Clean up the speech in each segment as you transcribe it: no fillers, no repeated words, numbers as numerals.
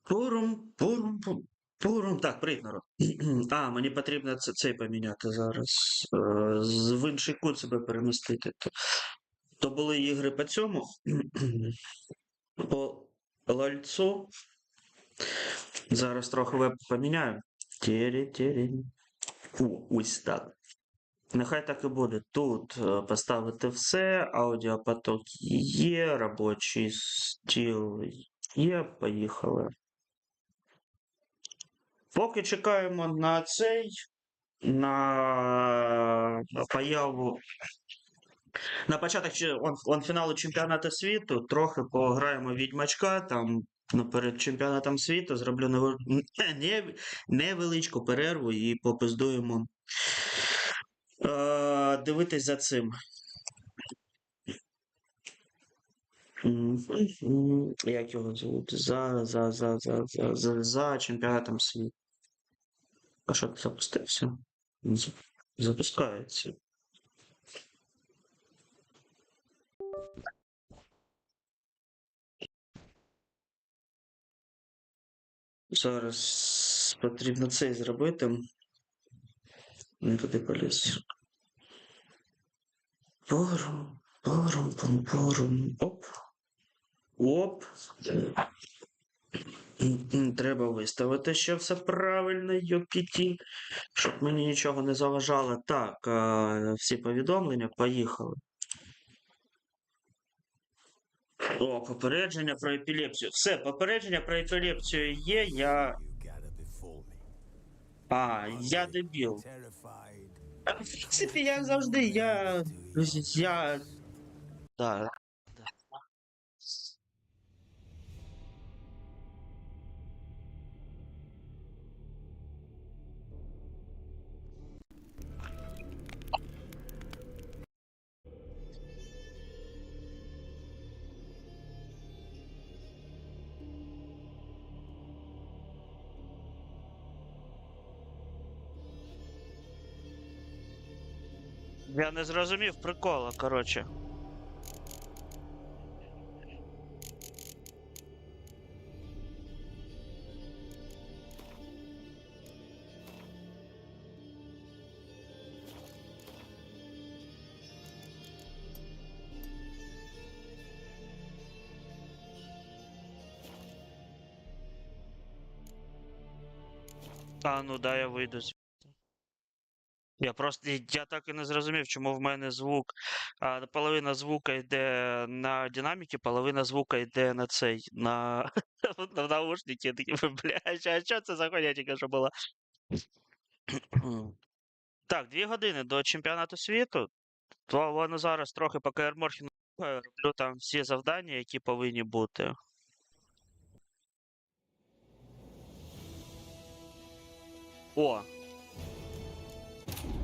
Пурум, пурум, пурум. Так, привіт, народ. А, мені потрібно цей поміняти зараз. В інший кут себе перемістити. То були ігри по цьому. По лальцу. Зараз трохи веб поміняю. Тері. Ось так. Нехай так і буде. Тут поставити все, аудіопоток є, робочий стіл є, поїхали. Поки чекаємо на цей, на появу, на початок фіналу чемпіонату світу, трохи пограємо відьмачка, там перед чемпіонатом світу зроблю невеличку перерву і попиздуємо дивитись за цим. Як його звуть? За чемпіонатом світу. А що ти запустився? Запускається. Зараз потрібно це зробити. Не туди поліз. Порум. Оп. Треба виставити, що все правильно, йопіті, щоб мені нічого не заважало. Так, всі повідомлення, поїхали. О, попередження про епілепсію. Все, попередження про епілепсію є, я дебіл. В принципі, я завжди, Да. Я не зрозумів прикола, коротше. Ну да, я вийду. Я так і не зрозумів, чому в мене звук. Половина звука йде на динаміки, половина звука йде на цей, на наушники. Такі, блядь, а що це за хуйня тільки що була? Так, 2 години до чемпіонату світу. То воно зараз трохи по Каер Морхену роблю там всі завдання, які повинні бути. О!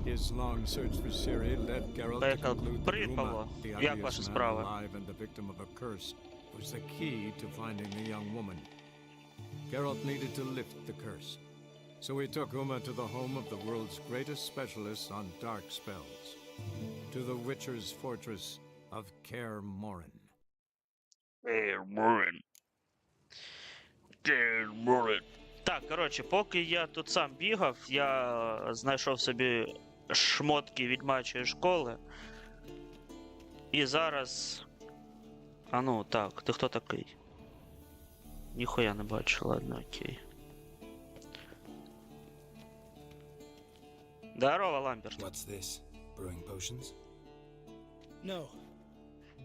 His long search for Siri led Gheralt to conclude that Uma, the odious man alive and the victim of a curse, was the key to finding the young woman. Gheralt needed to lift the curse, so he took Uma to the home of the world's greatest specialists on dark spells, to the Witcher's fortress of Khaer Morhen. Каер Морхен. Так, коротше, поки я тут сам бігав, я знайшов собі шмотки відьмачої школи. І зараз... так, ти хто такий? Ніхуя не бачу, ладно, окей. Здорово, Ламберт. What's this? Brewing potions? No.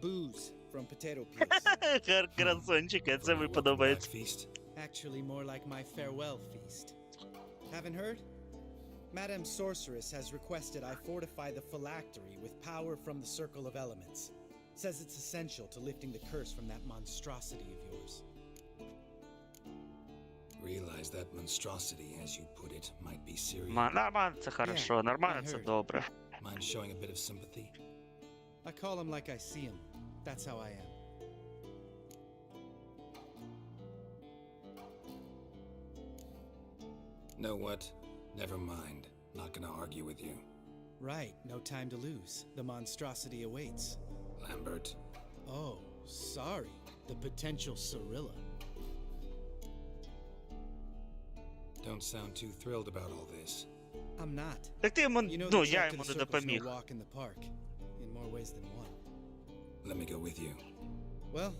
Booze from potato peels. Красончик, це мені подобається. Feast? Actually, more like my farewell feast. Haven't heard? Madame Sorceress has requested I fortify the phylactery with power from the Circle of Elements. Says it's essential to lifting the curse from that monstrosity of yours. Realize that monstrosity, as you put it, might be serious. Нормально, це хорошо, нормально, це добре. Mind showing a bit of sympathy? I call him like I see him. That's how I am. Know what? Never mind. Not gonna argue with you. Right, no time to lose. The monstrosity awaits. Lambert. Oh, sorry. The potential Cirilla. Don't sound too thrilled about all this. I'm not. Так ти йому, You know ну, the я trek to йому the не circle's no допоміг. walk in the park. In more ways than one. Let me go with you. Well,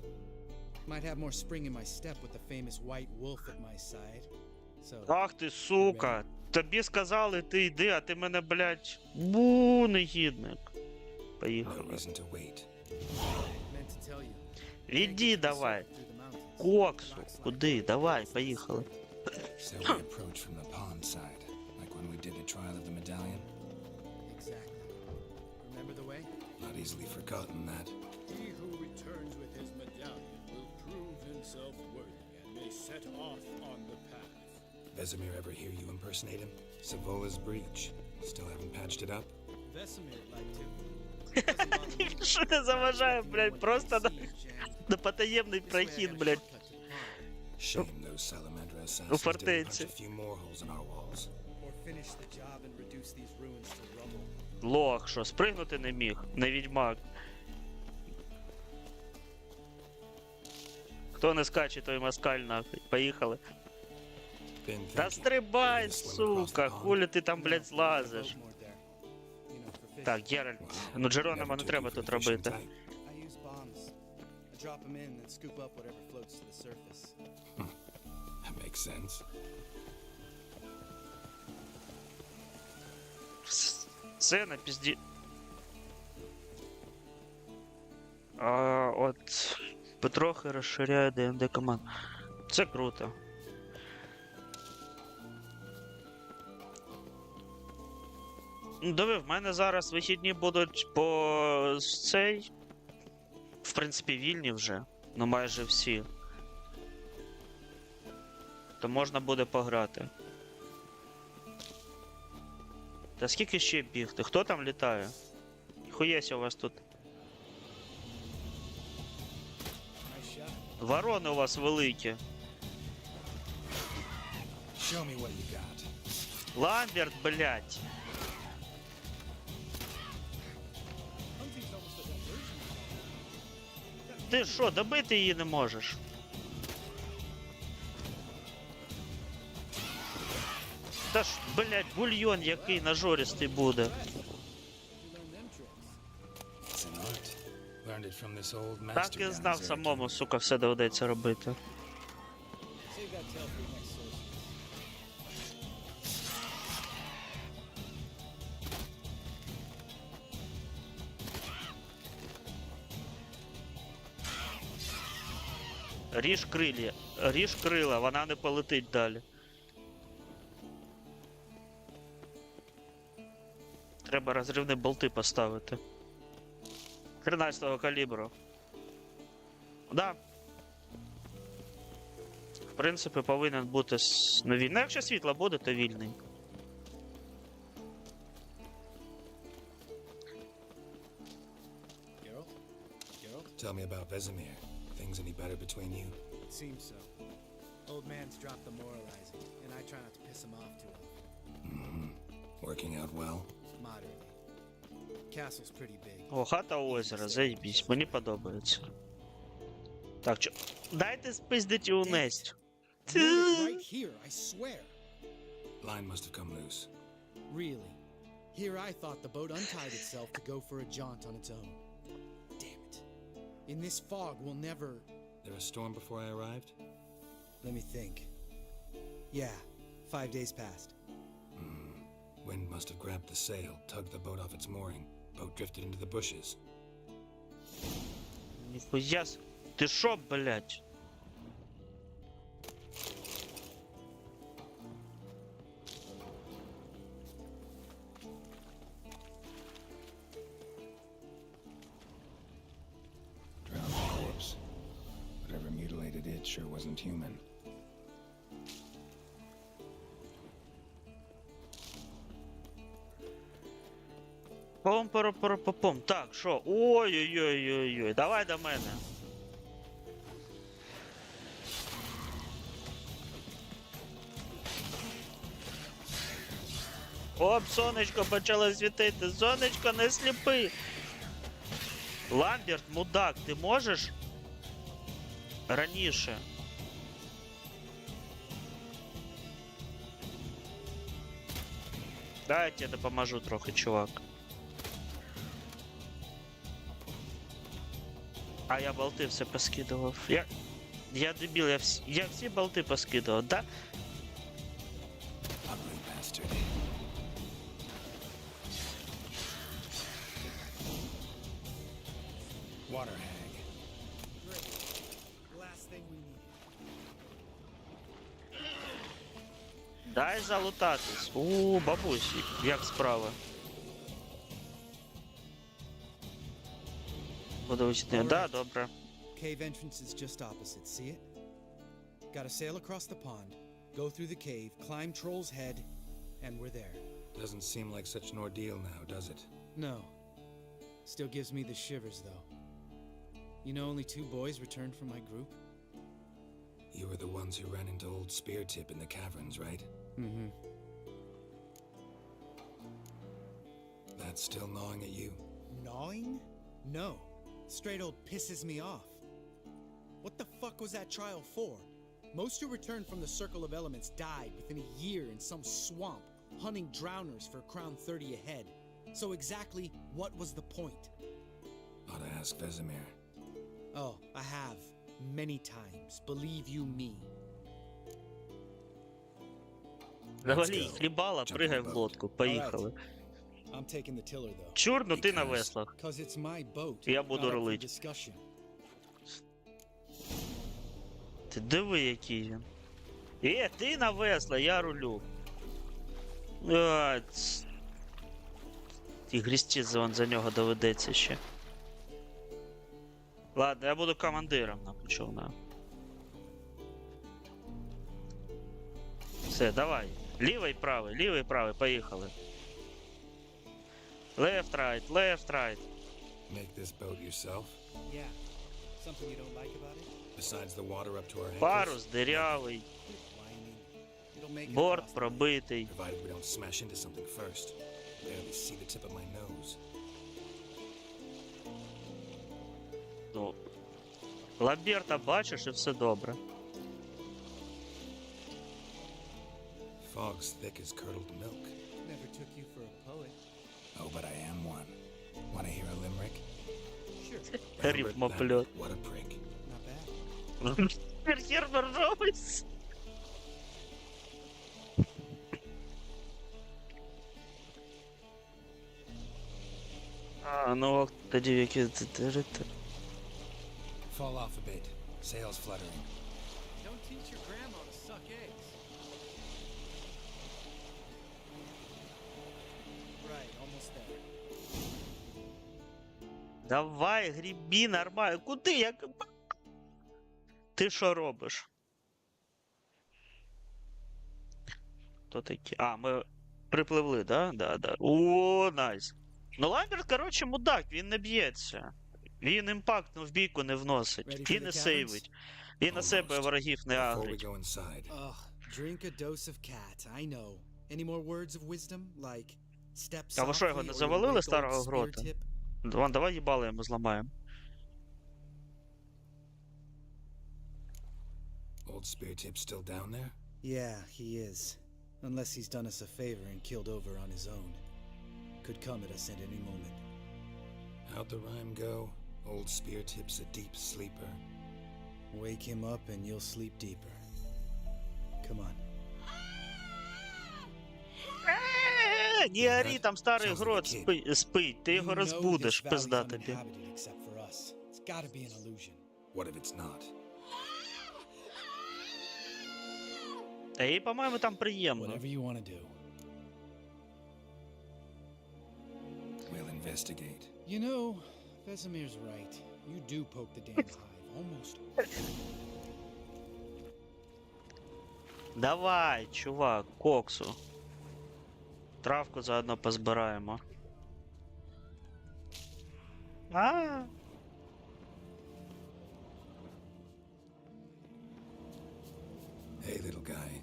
might have more spring in my step with the famous white wolf at my side. So, Ах ти, сука. Тобі сказали, ти йди, а ти мене, блядь, негідник. No Поїхали. reason to wait. meant to tell you. Іди давай. Through the mountains. Коксу. Куди? Давай, поїхали. So we approach from the pond side, like when we did the trial of the medallion. Exactly. Remember the way? Not easily forgotten that. He who returns with his medallion will prove himself worthy and may set off on the path. Vesemir ever hear you impersonate him? Savola's breach. Still haven't patched it up? Vesemir like to. Що не заважає, блядь, просто на потаємний прохід, блядь. Shame those salamander У assassins didn't punch фортеці. a few more holes in our walls. Or finish the job and reduce these ruins to rubble. Лох, що, спригнути не міг? Не відьмак. Хто не скаче, той москаль, нахуй. Поїхали. Been Та thinking, стрибай, maybe to swim across сука, the pond? хулі ти там, блядь, Boat злазиш. more there. You know, for fishing. Так, Гєральд, Wow, ну Джеронима never не took треба you for тут the fishing робити. I type. use bombs. I drop them in and scoop up whatever floats to the surface. That makes sense. Все на пізді. От потрохи розширяє ДНД команд. Це круто. Ну, диви, в мене зараз вихідні будуть по цей. В принципі, вільні вже. Ну майже всі. То можна буде пограти. Та скільки ще бігти? Хто там літає? Хуєся у вас тут. Nice shot. Ворони у вас великі. Show me what you got. Ламберт, блядь. Hunting's almost a diversion. Ти що, добити її не можеш? Та ж, блядь, бульйон який нажористий буде. You learn them tricks. It's an art. Learned it from this old master. Так і down знав, in самому, Zerrikon. сука, все доведеться робити. Save that tail for your next sorcery. Ріж крилля. Ріж крила, вона не полетить далі. Треба розривні болти поставити. 13-го калібру. Да. В принципі, повинен бути новий. Ну, якщо світло буде, то вільний. Geralt? Geralt? Tell me about Vesemir. Things any better between you? It seems so. Old man's dropped the moralizing, and I try not to piss him off too often. Mm-hmm. Working out well? Moderately. Castle's pretty big. О, хата у озера, заїбісь, мені подобається. Так, чо... Дайте спиздить і унесть. I know it right here, I swear. Line must have come loose. Really? Here I thought the boat untied itself to go for a jaunt on its own. Damn it. In this fog, we'll never... There a storm before I arrived? Let me think. Yeah, 5 days passed. Wind must have grabbed the sail, tugged the boat off its mooring. Boat drifted into the bushes. Ніхуя с... Ти шо, блядь? Drowned corpse. Whatever mutilated it sure wasn't human. Пом-пом-пом-пом. Так, що? Ой-ой-ой-ой-ой. Давай до мене. Оп, сонечко почало світити. Сонечко, не сліпи. Ламберт, мудак, ти можеш раніше? Дай я тебе допоможу трохи, чувак. А я болти все поскидував. Я дебіл, я всі болти поскидував, да? Ugly bastard. Water hag. Great. Last thing we need. Дай залутатись. Бабусі, як справа? Буду вчити. Да, добре. Cave entrance is just opposite, see it? Gotta sail across the pond, go through the cave, climb Troll's head, and we're there. Doesn't seem like such an ordeal now, does it? No. Still gives me the shivers, though. You know only 2 boys returned from my group? You were the ones who ran into old Spear Tip in the caverns, right? Mm-hmm. That's still gnawing at you? Gnawing? No. Straight old pisses me off. What the fuck was that trial for? Most who returned from the Circle of Elements died within a year in some swamp, hunting drowners for crown 30 a head. So exactly what was the point? Ought to ask Vesemir. Oh, I have. Many times. Believe you me. Завалі, хлібала, пригай в лодку. Поїхали. I'm taking the tiller, though. Чур, ну ти на веслах. Cause it's my boat. Я буду Not up for рулить. discussion. Ти диви, який він. Ти на весла, я рулю. Ті грісті за нього доведеться ще. Ладно, я буду командиром на човна. Все, давай. Лівий, правий, поїхали. Left, right, left, right. Make this boat yourself? Yeah. Something you don't like about it? Besides the water up to our ankles? Парус дирявий, Whining. It'll make it борт possible. пробитий. Provided we don't smash into something first. Barely see the tip of my nose. Ну, Ламберта бачиш і все добре. Fog's thick as curdled milk. Never took you for a poet. Oh, but I am one. Want to hear a limerick? Sure. Рифмоплет. What a prick. Not bad. Гербер робиться. Ну, тоді які... Fall off a bit. Sails fluttering. Don't teach your grandma to suck eggs. Right, almost there. Давай, грібі, нормально. Куди? Як... Ти що робиш? Хто такі? А, ми припливли, да? Да. О, найс. Ну, Ламберт, коротше, мудак, він не б'ється. Він імпактну в бійку не вносить. І не сейвить. І на себе ворогів не Before we агрить. go inside, Ugh, drink a dose of cat, I know. Any more words of wisdom? Like, step А ви що, його softly не or you'll завалили, wake old старого spear грота? tip? Вон, давай їбало йому зламаємо. old Spear Tip still down there? Yeah, he is. Unless he's done us a favor and killed over on his own. Could come at us at any moment. How'd the rhyme go? Old Spear Tip's a deep sleeper. Wake him up and you'll sleep deeper. Come on. Не ори, там старий Sounds like грот a kid. спить, ти його You know розбудиш, this пизда valley's тобі. uninhabited except for us. It's gotta be an illusion. What if it's not? Та їй, по-моєму, там приємно. Whatever you want to do. We'll investigate. You know, Vesemir's right. You do poke the damn hive. Almost. Давай, чувак, коксу. Травку заодно позбираємо. А, Hey, little guy.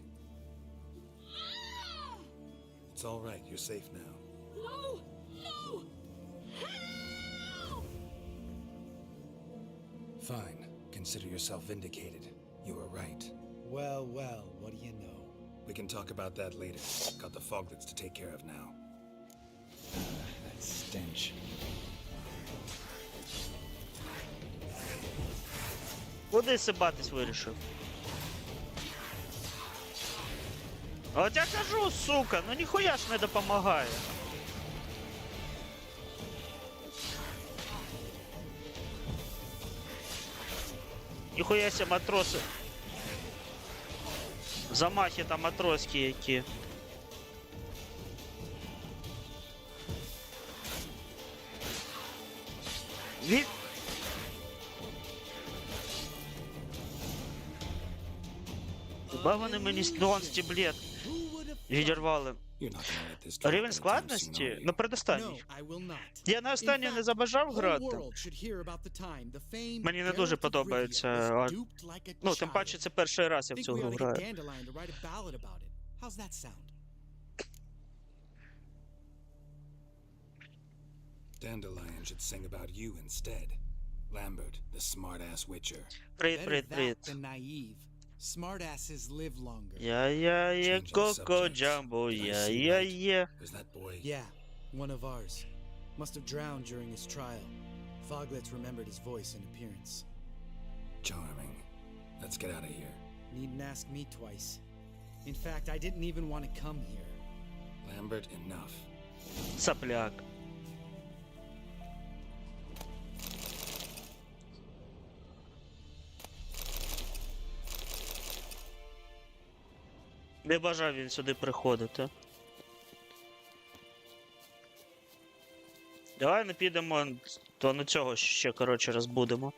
It's all right. You're safe now. No! No! Help! Fine. Consider yourself vindicated. You were right. Well, well, what do you know? We can talk about that later. Got the foglets to take care of now. That stench. Куди сибатись вирішив? От я кажу, сука, ну ніхуя ж не допомагає. Ніхуя ся матроси. Замахи там матроські які. Від... Хіба вони мені стіблет відірвали? You're not gonna let this drop Рівень anytime soon, are складності? you? Ну, передостанній. No, I will not. Я на останню не забажав грати. Мені не дуже подобається, ну, тим паче це перший раз я в цю гру граю. Dandelion should sing about you instead. Lambert, the smart-ass witcher. Привіт. Smartasses live longer. Я коко джамбо, я. Was that boy? Yeah, one of ours. Must have drowned during his trial. Foglets remembered his voice and appearance. Charming. Let's get out of here. Needn't ask me twice. In fact, I didn't even want to come here. Lambert, enough. Сопляк. Не бажав він сюди приходити. Давай не підемо, то на цього ще, коротше, розбудемо.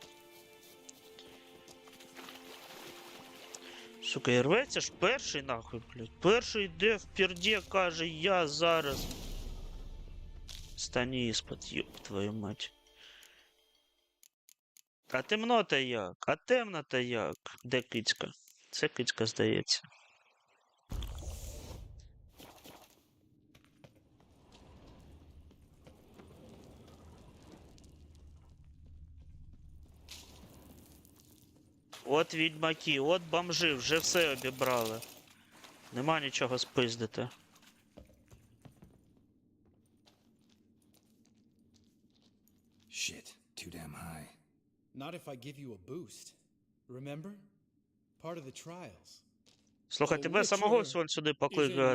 Сука, і рветься ж перший нахуй, блядь. Перший йде в пірді, каже, я зараз. Стані іспит, ёб твою мать. А темно-то як? А темно-то як? Де кицька? Це кицька, здається. От відьмаки, от бомжи, вже все обібрали. Нема нічого спиздити. Shit, too damn high. Not if I give you a boost. Remember? Part of the trials. Слухай, тебе самого сюди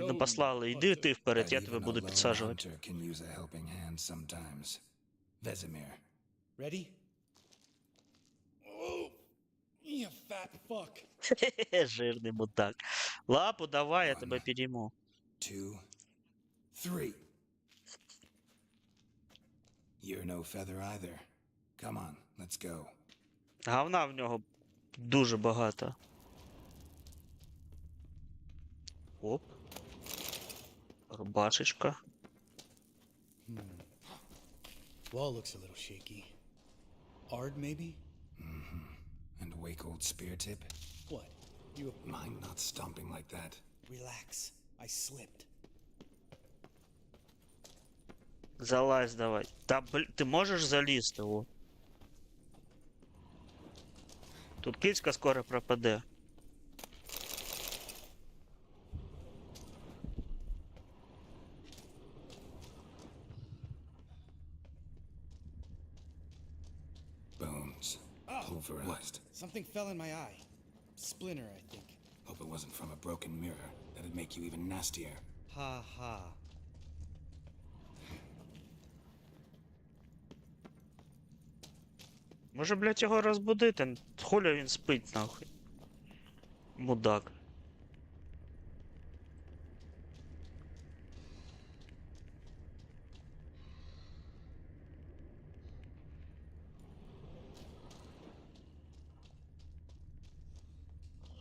не послали. Йди ти вперед, я тебе буду підсаджувати. Hunter can use a helping hand sometimes. Vesemir. Ready? Oh, you fat fuck. Хе-хе, жирний мудак. Лапу давай, я тебе підійму. 2, 3. You're no feather either. Come on, let's go. Говна в нього дуже багато. Оп. Рубашечка. Wall looks a little shaky. Hard, maybe? And wake old spear tip. What? You Mind not stomping like that. relax. I slipped. Залазь давай. Та, ти можеш залізти, о. Тут кицька скоро пропаде. Bones. Pulverized. Something fell in my eye. Splinter, I think. Hope it wasn't from a broken mirror. That'd make you even nastier. Ha ha. Може, блядь, його розбудити? Хуля він спить, нахуй. Мудак.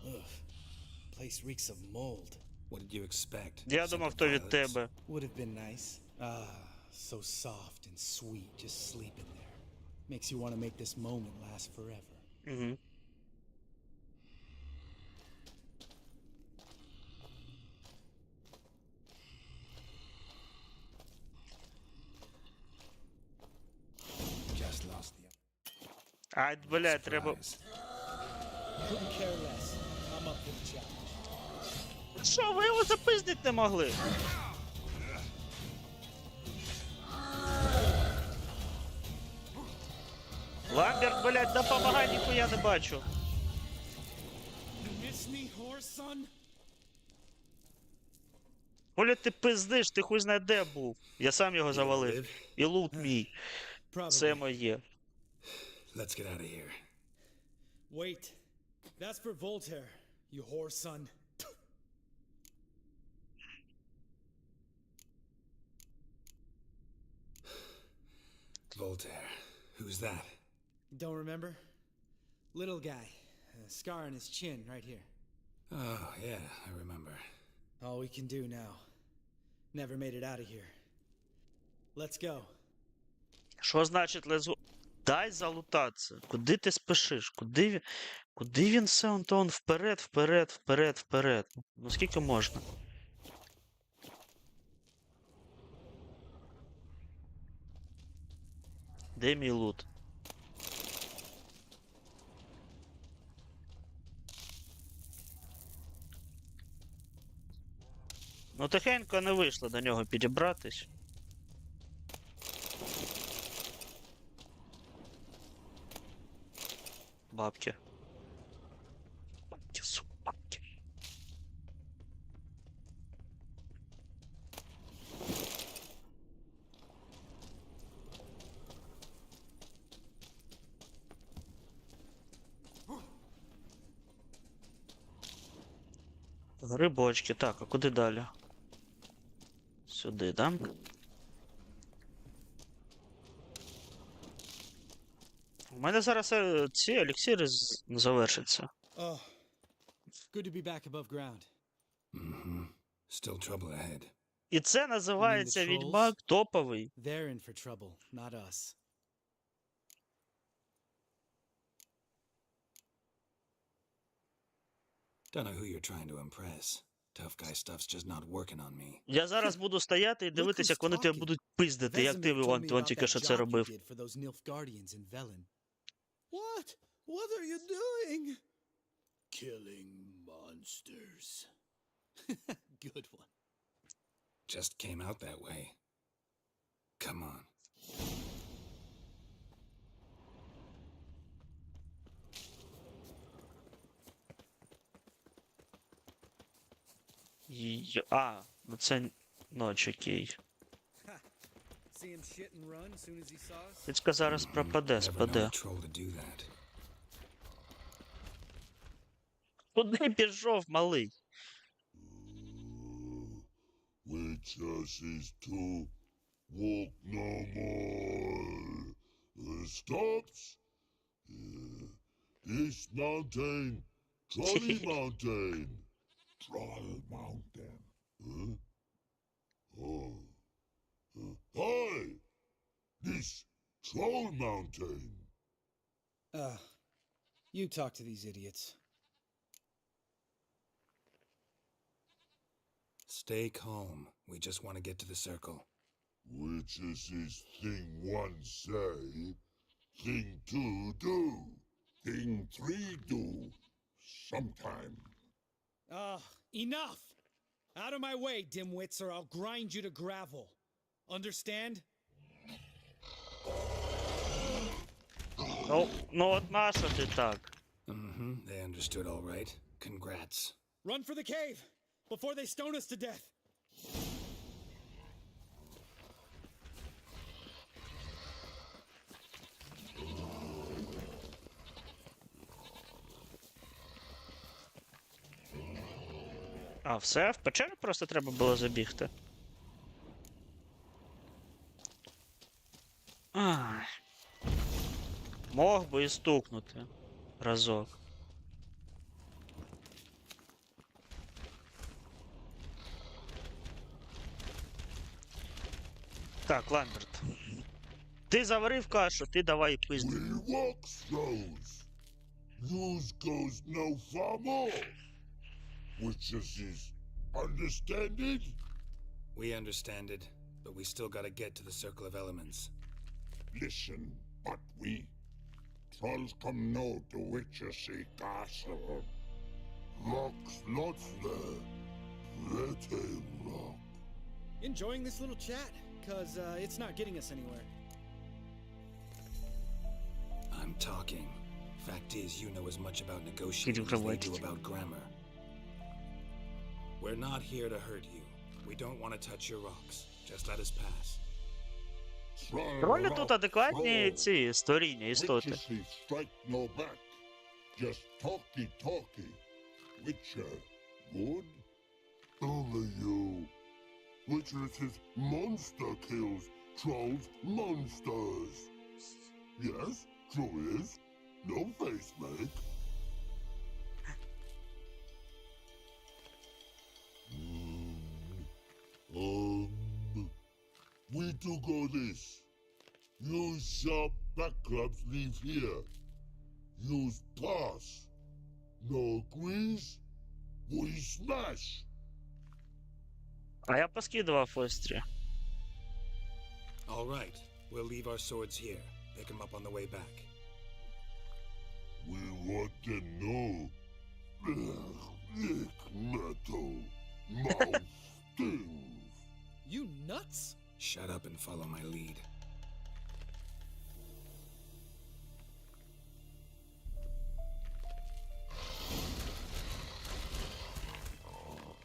Ugh. Place reeks of mold. What did you expect? Я думав, то від тебе. Would have been nice. Ah, so soft and sweet, just sleeping there. Makes you want to make this moment last forever. Угу. Ай, блядь, треба... Surprise. Couldn't care less. I'm up for the challenge. Що, ви його запиздити не могли? Ламберт, блядь, допомагай, ніхуя не бачу. You miss me, whore son? Коли ти пиздиш, ти хуй знає де був. Я сам його завалив. І лут мій. Це Probably. моє. Let's get out of here. Wait. That's for Voltaire, you whore son. Voltaire. Who's that? Don't remember? Little guy. A scar on his chin right here. Oh, yeah, I remember. All we can do now. Never made it out of here. Let's go. Що значить лезу? Дай залутатися. Куди ти спішиш? Куди він все он вперед, вперед, вперед, вперед? Ну скільки можна? Де мій лут? Ну тихенько не вийшло до нього підібратись. Бабки. Бабки, сука, бабки. Грибочки. Так, а куди далі? Сюди, да? У мене зараз ці еліксири завершаться. Oh. Good to be back above ground. Mm-hmm. Still trouble ahead. І це називається відьмак топовий. They're in for trouble, not us. Don't know who you're trying to impress. Tough guy stuff's just not working on me. Я зараз буду стояти і дивитися, як вони тебе будуть пиздити, як ти вон тільки що це робив. What? What are you doing? Killing monsters. Good one. Just came out that way. Come on. А, ну це ноч, окей. See him shit and run as soon as he saw us? Пічка зараз пропаде, Never known спаде. a troll to do that. Куди пішов, малий? Which us is to walk no more. Stops. This mountain, Trolley Mountain. Troll Mountain. Huh? Oh. Hi! This Troll Mountain. You talk to these idiots. Stay calm. We just want to get to the circle. Which is this thing one say, thing two do, thing three do, sometime. Enough! Out of my way, dimwits, or I'll grind you to gravel. Understand? Ну от нащо ти так? Mm-hmm. They understood all right. Congrats. Run for the cave! Before they stone us to death! А, все? В печеру просто треба було забігти. Ай. Мог би і стукнути. Разок. Так, Ламберт. Ти заварив кашу, ти давай пизди. We walk throws. News goes no far more. Which is understand it? We understand it, but we still gotta get to the circle of elements. Listen, but we trolls come no to Witchersea Castle. Rocks lots there. Pretty rock. Enjoying this little chat? Cause it's not getting us anywhere. I'm talking. Fact is, you know as much about negotiating as they do about grammar. We're not here to hurt you. We don't want to touch your rocks. Just let us pass. Тролі тут адекватні ці створіння, істоти. Witchersea strike no back. Just talky. Witcher, good? Only you. Witchers's monster kills trolls monsters. Yes, true is. No face make. We do go this. Use sharp back clubs leave here. Use pass. No agrees? We smash. А я поскидував острі. All right, we'll leave our swords here. Pick them up on the way back. We want to know. Lick metal. Mouth stings. You nuts? Shut up and follow my lead.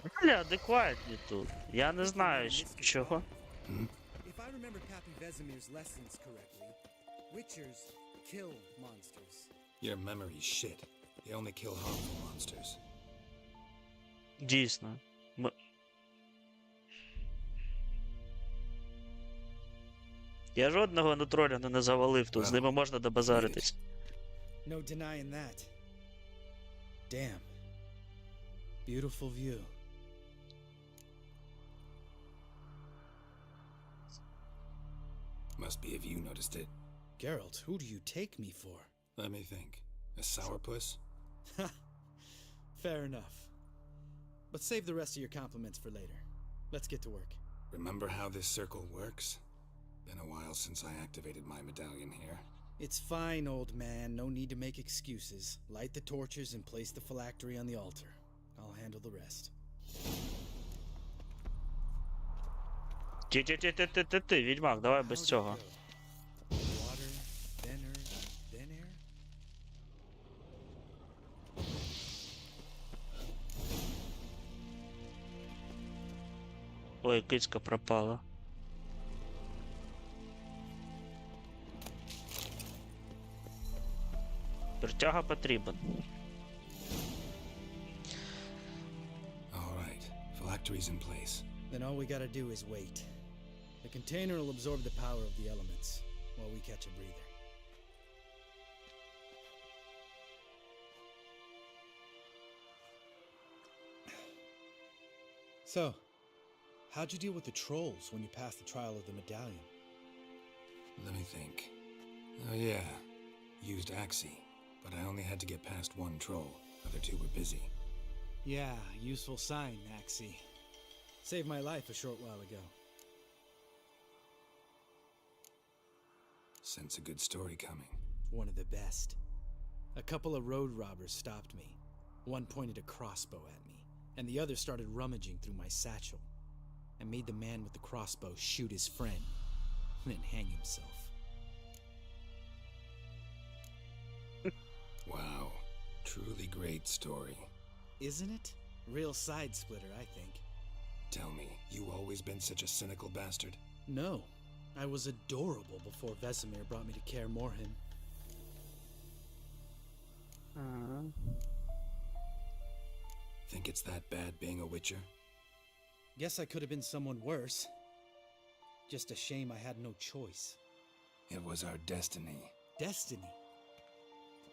Тролі адекватні тут. Я не знаю, чого. If I remember Pappy Vesemir's lessons correctly, Witchers kill monsters. Your memory's shit. They only kill harmful monsters. Дійсно. Я жодного нутроля не завалив, тут з ними можна добазаритись. No denying that. Damn. Beautiful view. Must be if you noticed it. Geralt, who do you take me for? Let me think. A sourpuss? Fair enough. But save the rest of your compliments for later. Let's get to work. Remember how this circle works? Been a while since I activated my medallion here. It's fine, old man. No need to make excuses. Light the torches and place the phylactery on the altar. I'll handle the rest. Ти, відьмак, давай без цього. Water, then earth, then air? Ой, кицька пропала. Притяга потрібен. All right, phylactery's in place. Then all we gotta do is wait. The container will absorb the power of the elements while we catch a breather. So, how'd you deal with the trolls when you passed the trial of the medallion? Let me think. Oh yeah, used Axie, but I only had to get past one troll. Other two were busy. Yeah, useful sign, Axie. Saved my life a short while ago. Sense a good story coming. One of the best. A couple of road robbers stopped me. One pointed a crossbow at me, and the other started rummaging through my satchel. I made the man with the crossbow shoot his friend, then hang himself. Wow, truly great story. Isn't it? Real side splitter, I think. Tell me, you always been such a cynical bastard? No, I was adorable before Vesemir brought me to Khair Morhen. Think it's that bad being a witcher? Guess I could have been someone worse. Just a shame I had no choice. It was our destiny. Destiny?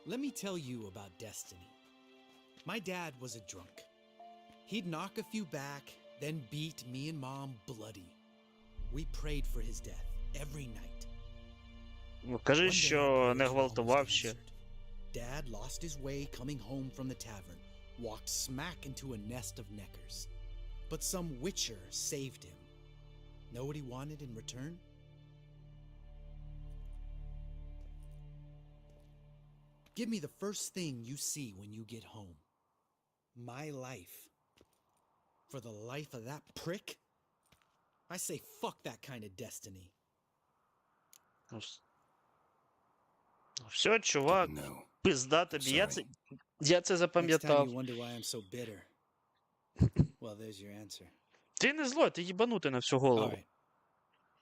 Let me tell you about destiny. My dad was a drunk. He'd knock a few back, then beat me and Mom bloody. We prayed for his death every night. Кажи, що не гвалтував ще. Dad lost his way coming home from the tavern, walked smack into a nest of neckers. But some witcher saved him. Know what he wanted in return? Give me the first thing you see when you get home. My life. For the life of that prick? I say fuck that kind of destiny. Все, чувак, No. пизда тобі. Я це Next time запам'ятав. you wonder why I'm so bitter. Well, there's your answer. Ти не злой, ти їбанутий на всю All голову. right.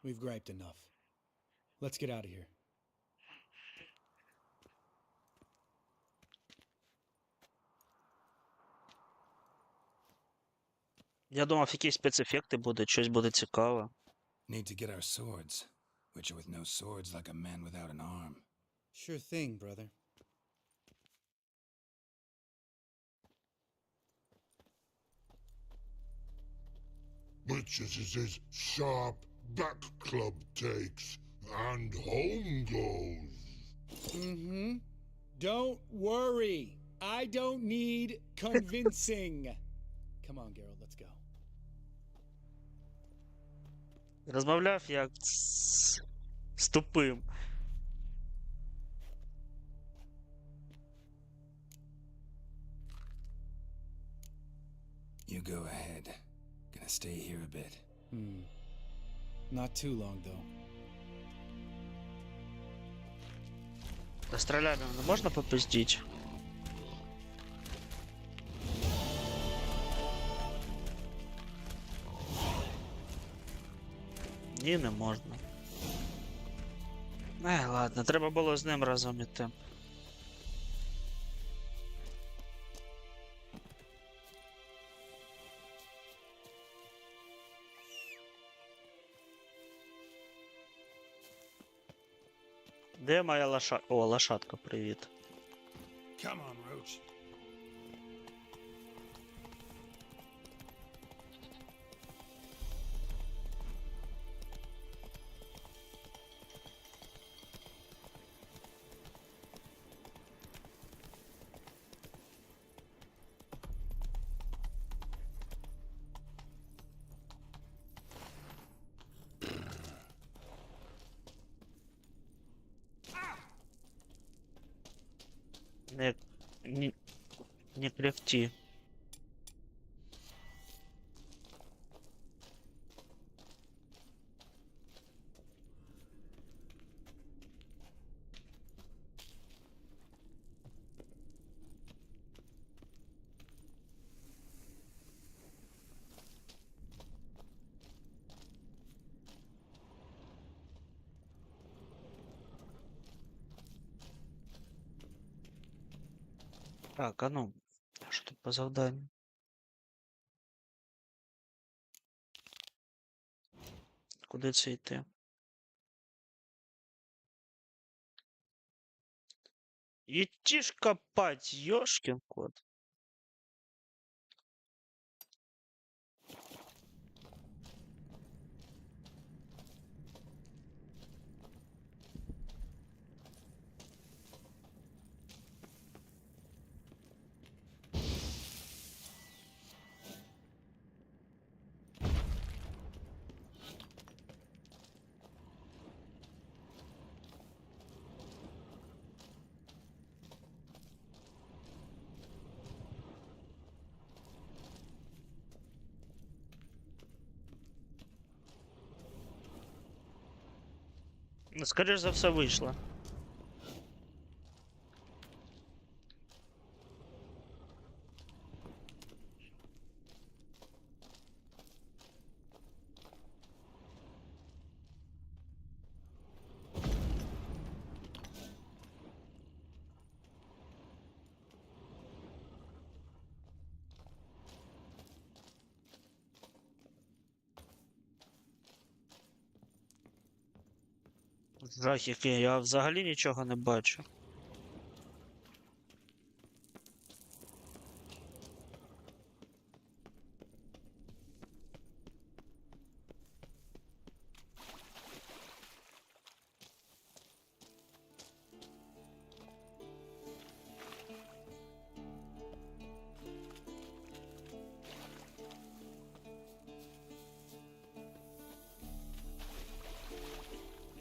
We've griped enough. Let's get out of here. Я думав, якісь спецефекти будуть, щось буде цікаве. Need to get our swords. Witcher with no swords like a man without an arm. Sure thing, brother. Which is his sharp back club takes, and home goes. Mm-hmm. Don't worry. I don't need convincing. Come on, Geralt, let's go. Розмовляв як з тупим. You go ahead. Gonna stay here a bit. Not too long, though. Та стрілями не можна попиздіть? Ні, не можна. Ладно, треба було з ним разом іти. Де моя лошадка? О, лошадка, привіт. Come on, Roach. Не кряхти. Так, а ну, що тут по завданню? Куди це йти? Идти ж копать, ёшкин кот. Ну, скоріш за все, вийшло. Жах який, я взагалі нічого не бачу.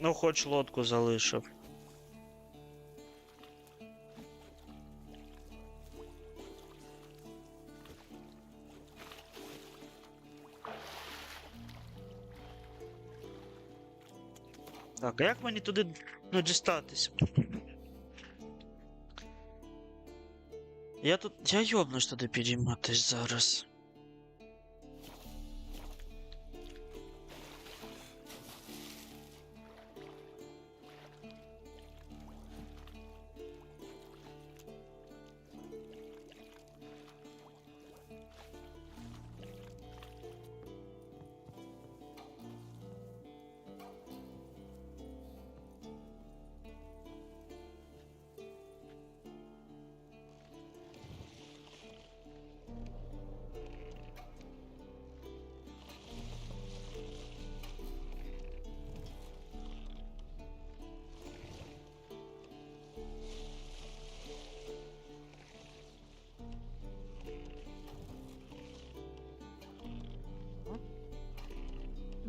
Ну, хоч лодку залишив. Так, а як мені туди, ну, дістатись? Я йобнусь туди підійматись зараз.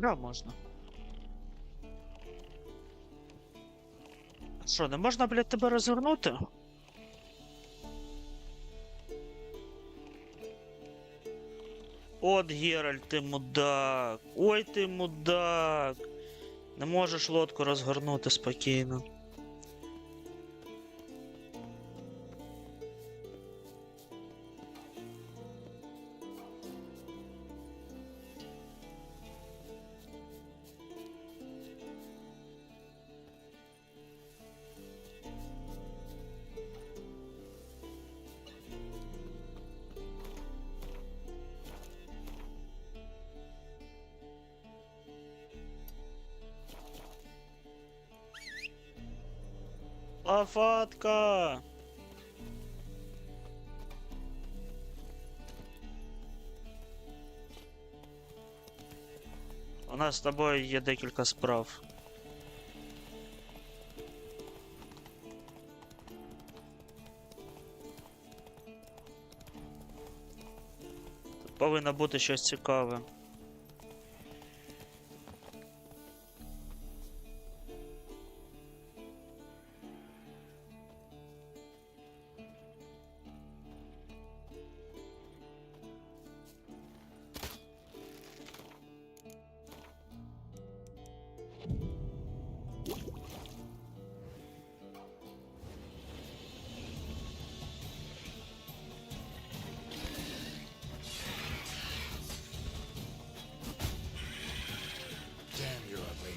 Да, можна. Що, не можна, блядь, тебе розвернути? От Гєральд, ти мудак. Ой, ти мудак. Не можеш лодку розгорнути спокійно. Лафатка! У нас з тобою є декілька справ. Тут повинно бути щось цікаве. Damn, you're ugly.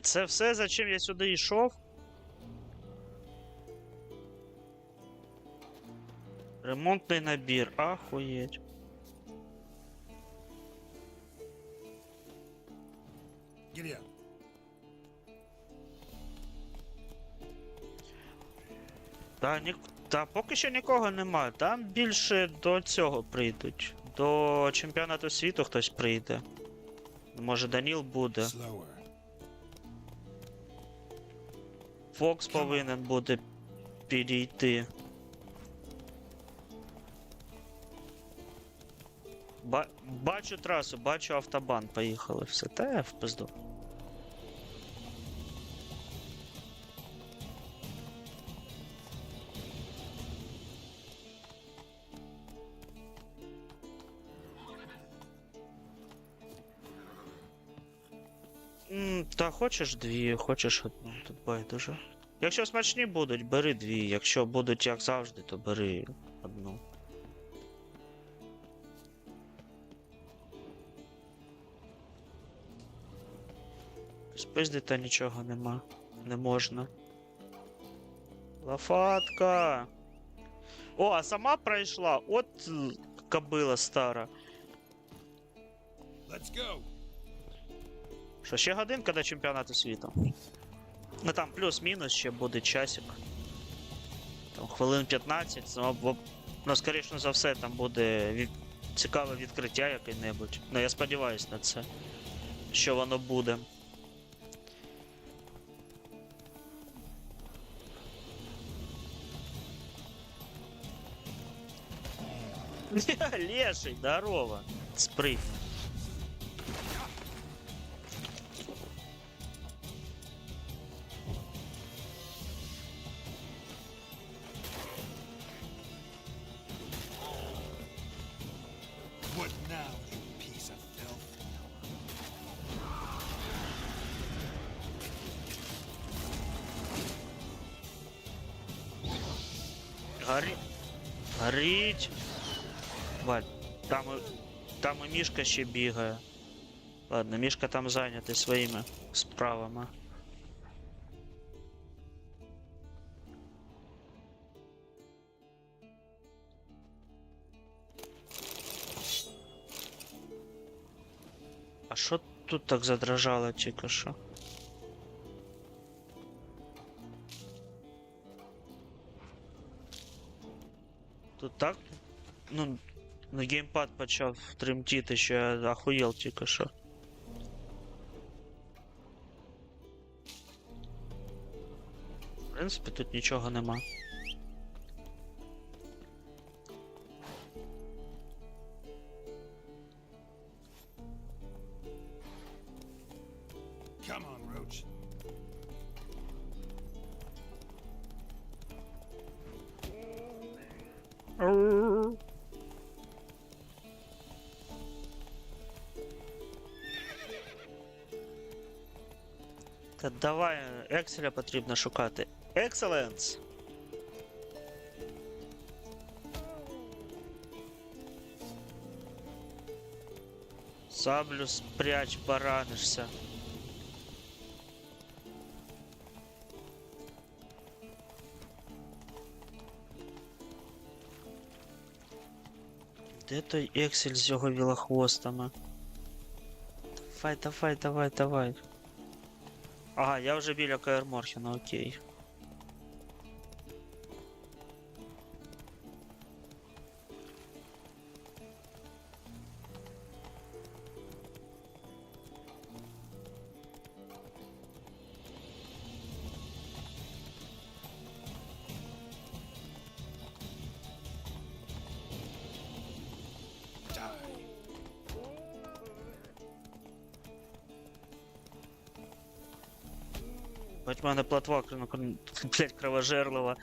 Це все, за чим я сюди йшов? Ремонтний набір, ахуєть. Giddy up. Та поки що нікого немає. Там більше до цього прийдуть. До чемпіонату світу хтось прийде. Може, Даніл буде. Slower. Фокс повинен буде підійти. Бачу трасу, бачу автобан, поїхали. Все, та я в пизду. Та хочеш дві, хочеш одну, тут байдуже. Якщо смачні будуть, бери дві, якщо будуть як завжди, то бери одну. Спиздити нічого нема, не можна. Лафатка! О, а сама пройшла, от кобила стара. Let's go. Що, ще годинка до чемпіонату світу? Ну там плюс-мінус ще буде часик. Там хвилин 15, ну, скоріше за все, там буде цікаве відкриття яке-небудь. Ну, я сподіваюсь на це, що воно буде. Леший, здорово. Спрыг. Горіть! Валь, там і Мішка ще бігає. Ладно, Мішка там зайнятий своїми справами. А що тут так задрожало тільки що? Тут так? Ну, геймпад почав тремтіти, що я охуєл тільки що. В принципі, тут нічого нема. Come on, Roach. Та давай, Екселя потрібно шукати. Екселенс! Саблю спрячь, поранишся. Де той Ексель з його вілохвостами? Давай. Ага, я вже біля Каер Морхена, окей. Хоть в мене платва, блять, кровожерлива.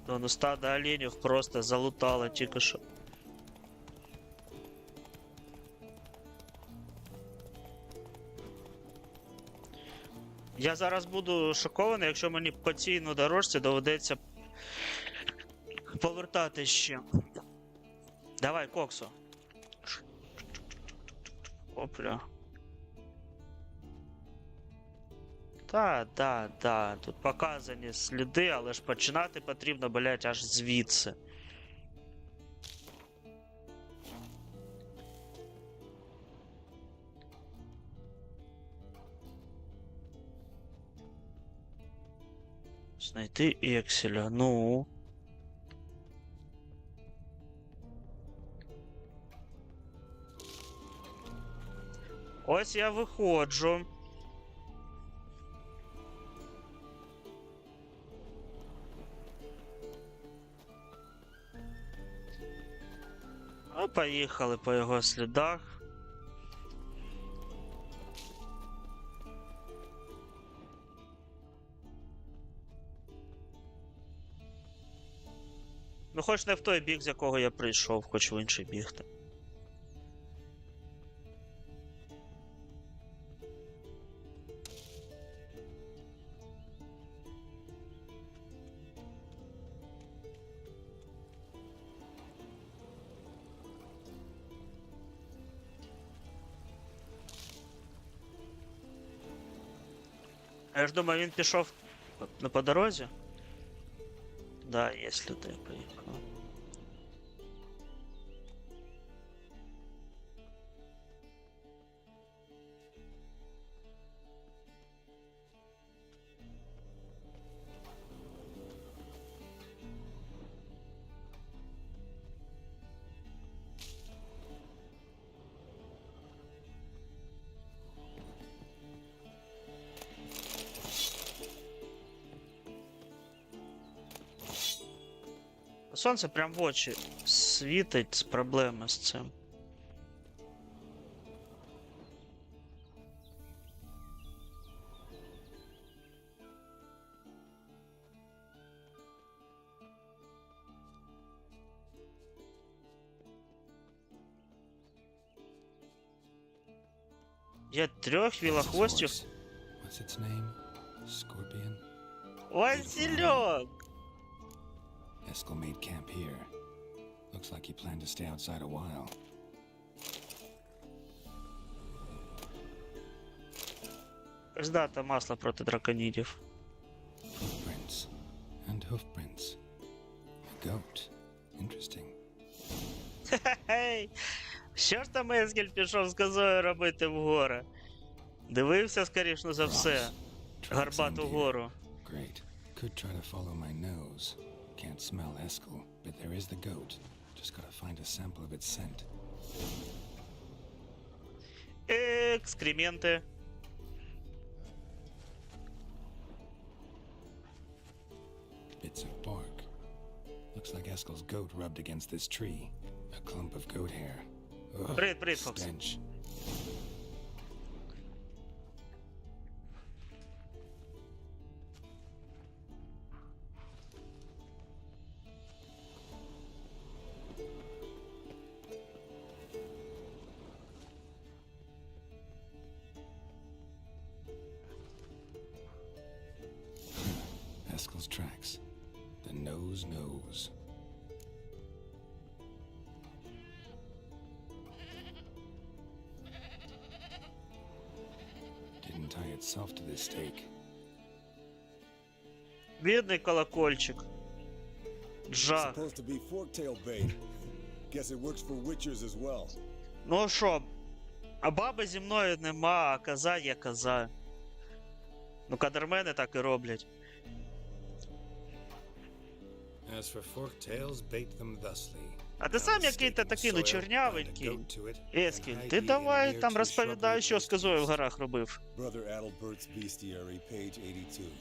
Ну, стадо оленів просто залутало тільки що. Я зараз буду шокований, якщо мені по цій дорожці доведеться повертати ще. Давай, Коксу. Опля. Да. Тут показані сліди, але ж починати потрібно, блять, аж звідси. Знайти Екселя, ну. Ось я виходжу. Ну, поїхали по його слідах. Ну, хоч не в той бік, з якого я прийшов, хоч в інший бігти. Я ж думаю, він пішов по дорозі. Да, є люди, поїхав. Сонце прям в очі світить з проблеми з цим. Є трьох вілохвостів. What's its name? Scorpion? Васильок! Eskel made camp here. Looks like he planned to stay outside a while. Здата масло проти драконідів. Footprints and hoofprints. A goat. Interesting. Хе-хей! Що ж там Ескель пішов з козою робити в гори? Дивився, скоріше за все, Гарбату гору. Great. Could try to follow my nose. Can't smell Eskel, but there is the goat. Just gotta find a sample of its scent. Екскременти. Bits of bark. Looks like Eskel's goat rubbed against this tree. A clump of goat hair. Ugh, Привіт, Фокс. stench. Eskel's tracks. The nose knows. Didn't tie itself to this stake. Бідний колокольчик. Жах. Supposed to be forktail bait. Guess it works for witchers as well. Ну що, а баби зі мною нема, а коза є коза. Ну, кадермени так і роблять. As for forktails, bait them thusly. А ти сам який-то такий, ну, чорнявенький. Ескіль, ти давай там розповідай, що з козою в горах робив. Brother Adalbert's Bestiary, page 82.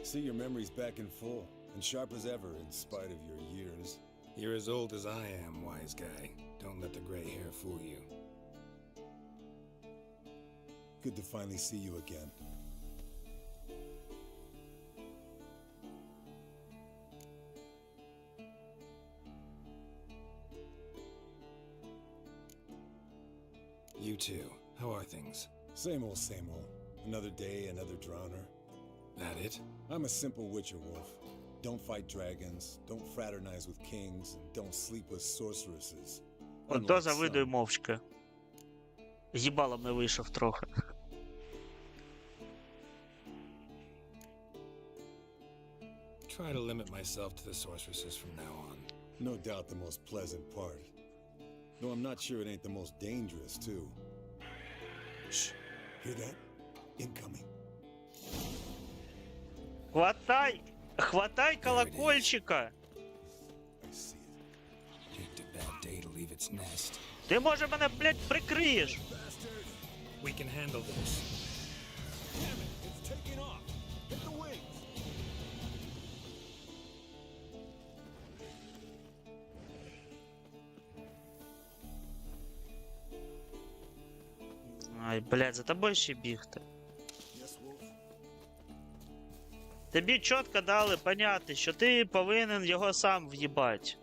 See, your memory's back in full, and sharp as ever in spite of your years. You're as old as I am, wise guy. Don't let the gray hair fool you. Good to finally see you again. You too. How are things? Same old, same old. Another day, another drowner. That it? I'm a simple witcher wolf. Don't fight dragons, don't fraternize with kings, and don't sleep with sorceresses. Ото Unlike завидую some. мовчки. Їбалом не вийшов трохи. Try to limit myself to the sorceresses from now on. No doubt the most pleasant part. Though I'm not sure it ain't the most dangerous, too. Shh. Hear that? Incoming. Хватай! Хватай колокольчика! I see it. Picked a bad day to leave its nest. Ти, може, мене, блядь, прикриєш? We can handle this. Damn it! It's taking off! Hit the wings! Ай, блядь, за тобою ще бігти. Yes, Wolf? Тобі чітко дали поняти, що ти повинен його сам в'їбать.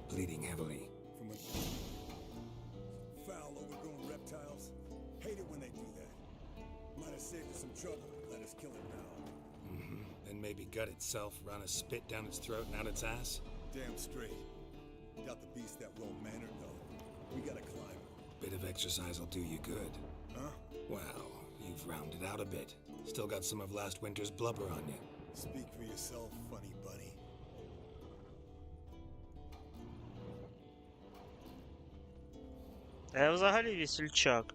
Bleeding heavily. From a foul, overgrown reptiles. Hate it when they do that. Might have saved us some trouble. Let us kill it now. Then maybe gut itself, run a spit down its throat and out its ass? Damn straight. Got the beast that well-mannered, though. We gotta climb. Bit of exercise will do you good. Huh? Well, you've rounded out a bit. Still got some of last winter's blubber on you. Speak for yourself, funny buddy. Я взагалі весельчак.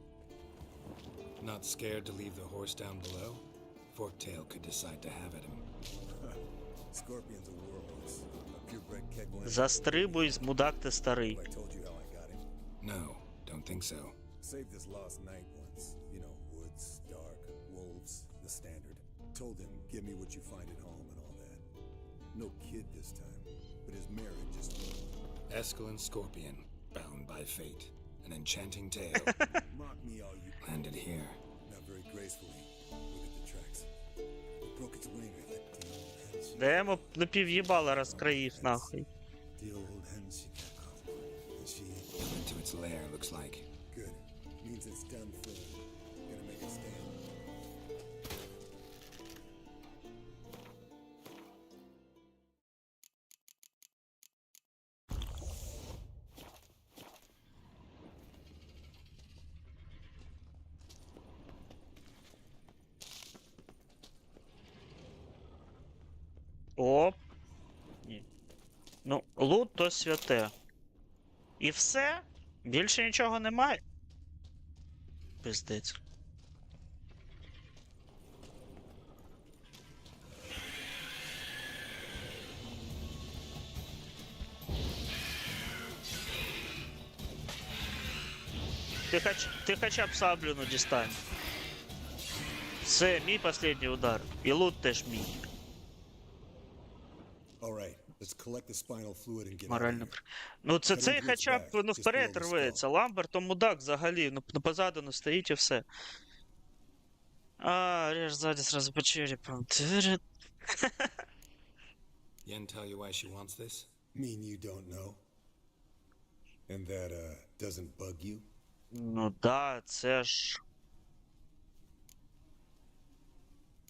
Not scared to leave the horse down below? Forktail could decide to have at him. Scorpion's a warhorse. A purebred kegland. Застрибуй, мудак ти старий. I told you how I got him. No, don't think so. Saved this lost knight once. You know, woods, dark, wolves, the standard. Told him, give me what you find at home and all that. No kid this time, but his marriage just... Eskel and Scorpion, bound by fate. An enchanting tale. Mock me all you... Landed here. Not very gracefully. Look at the tracks. It broke its wing, I think. The old hen she... Да я йому напів'їбала розкроїв нахуй. The old hen she kept off. And she... Went to its lair, looks like. Good. Means it's done for. Gonna make a stand. Оп. Ні. Ну, лут то святе. І все? Більше нічого немає? Пиздець. Ти хоча б саблю, ну, дістань. Це мій останній удар. І лут теж мій. All right, let's collect the spinal fluid and get out of Морально. here. Ну, цей хоча б, ну, вперед рветься. Ламберт, то мудак взагалі. Ну, позаду не стоїть і все. А, режь ззаді сразу по черепам. Yen tell you why she wants this? Mean you don't know? And that, doesn't bug you? Ну, да, це ж...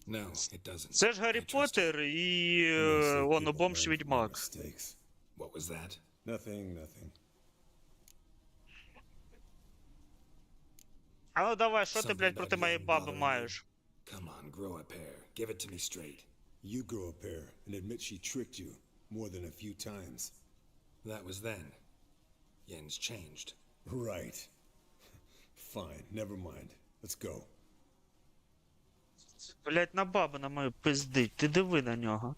No, it doesn't. Це ж Гаррі I trust Поттер і... Most воно people бомж learn from відьмак. mistakes. you. What was that? Nothing. А ну давай, що ти, Something блядь, проти about моєї young баби bothering маєш? Come on, grow a pair. Give it to me straight. You grow a pair and admit she tricked you more than a few times. That was then. Yen's changed. Right. Fine, never mind. Let's go. Блядь, на бабу на мою пиздить, ти диви на нього.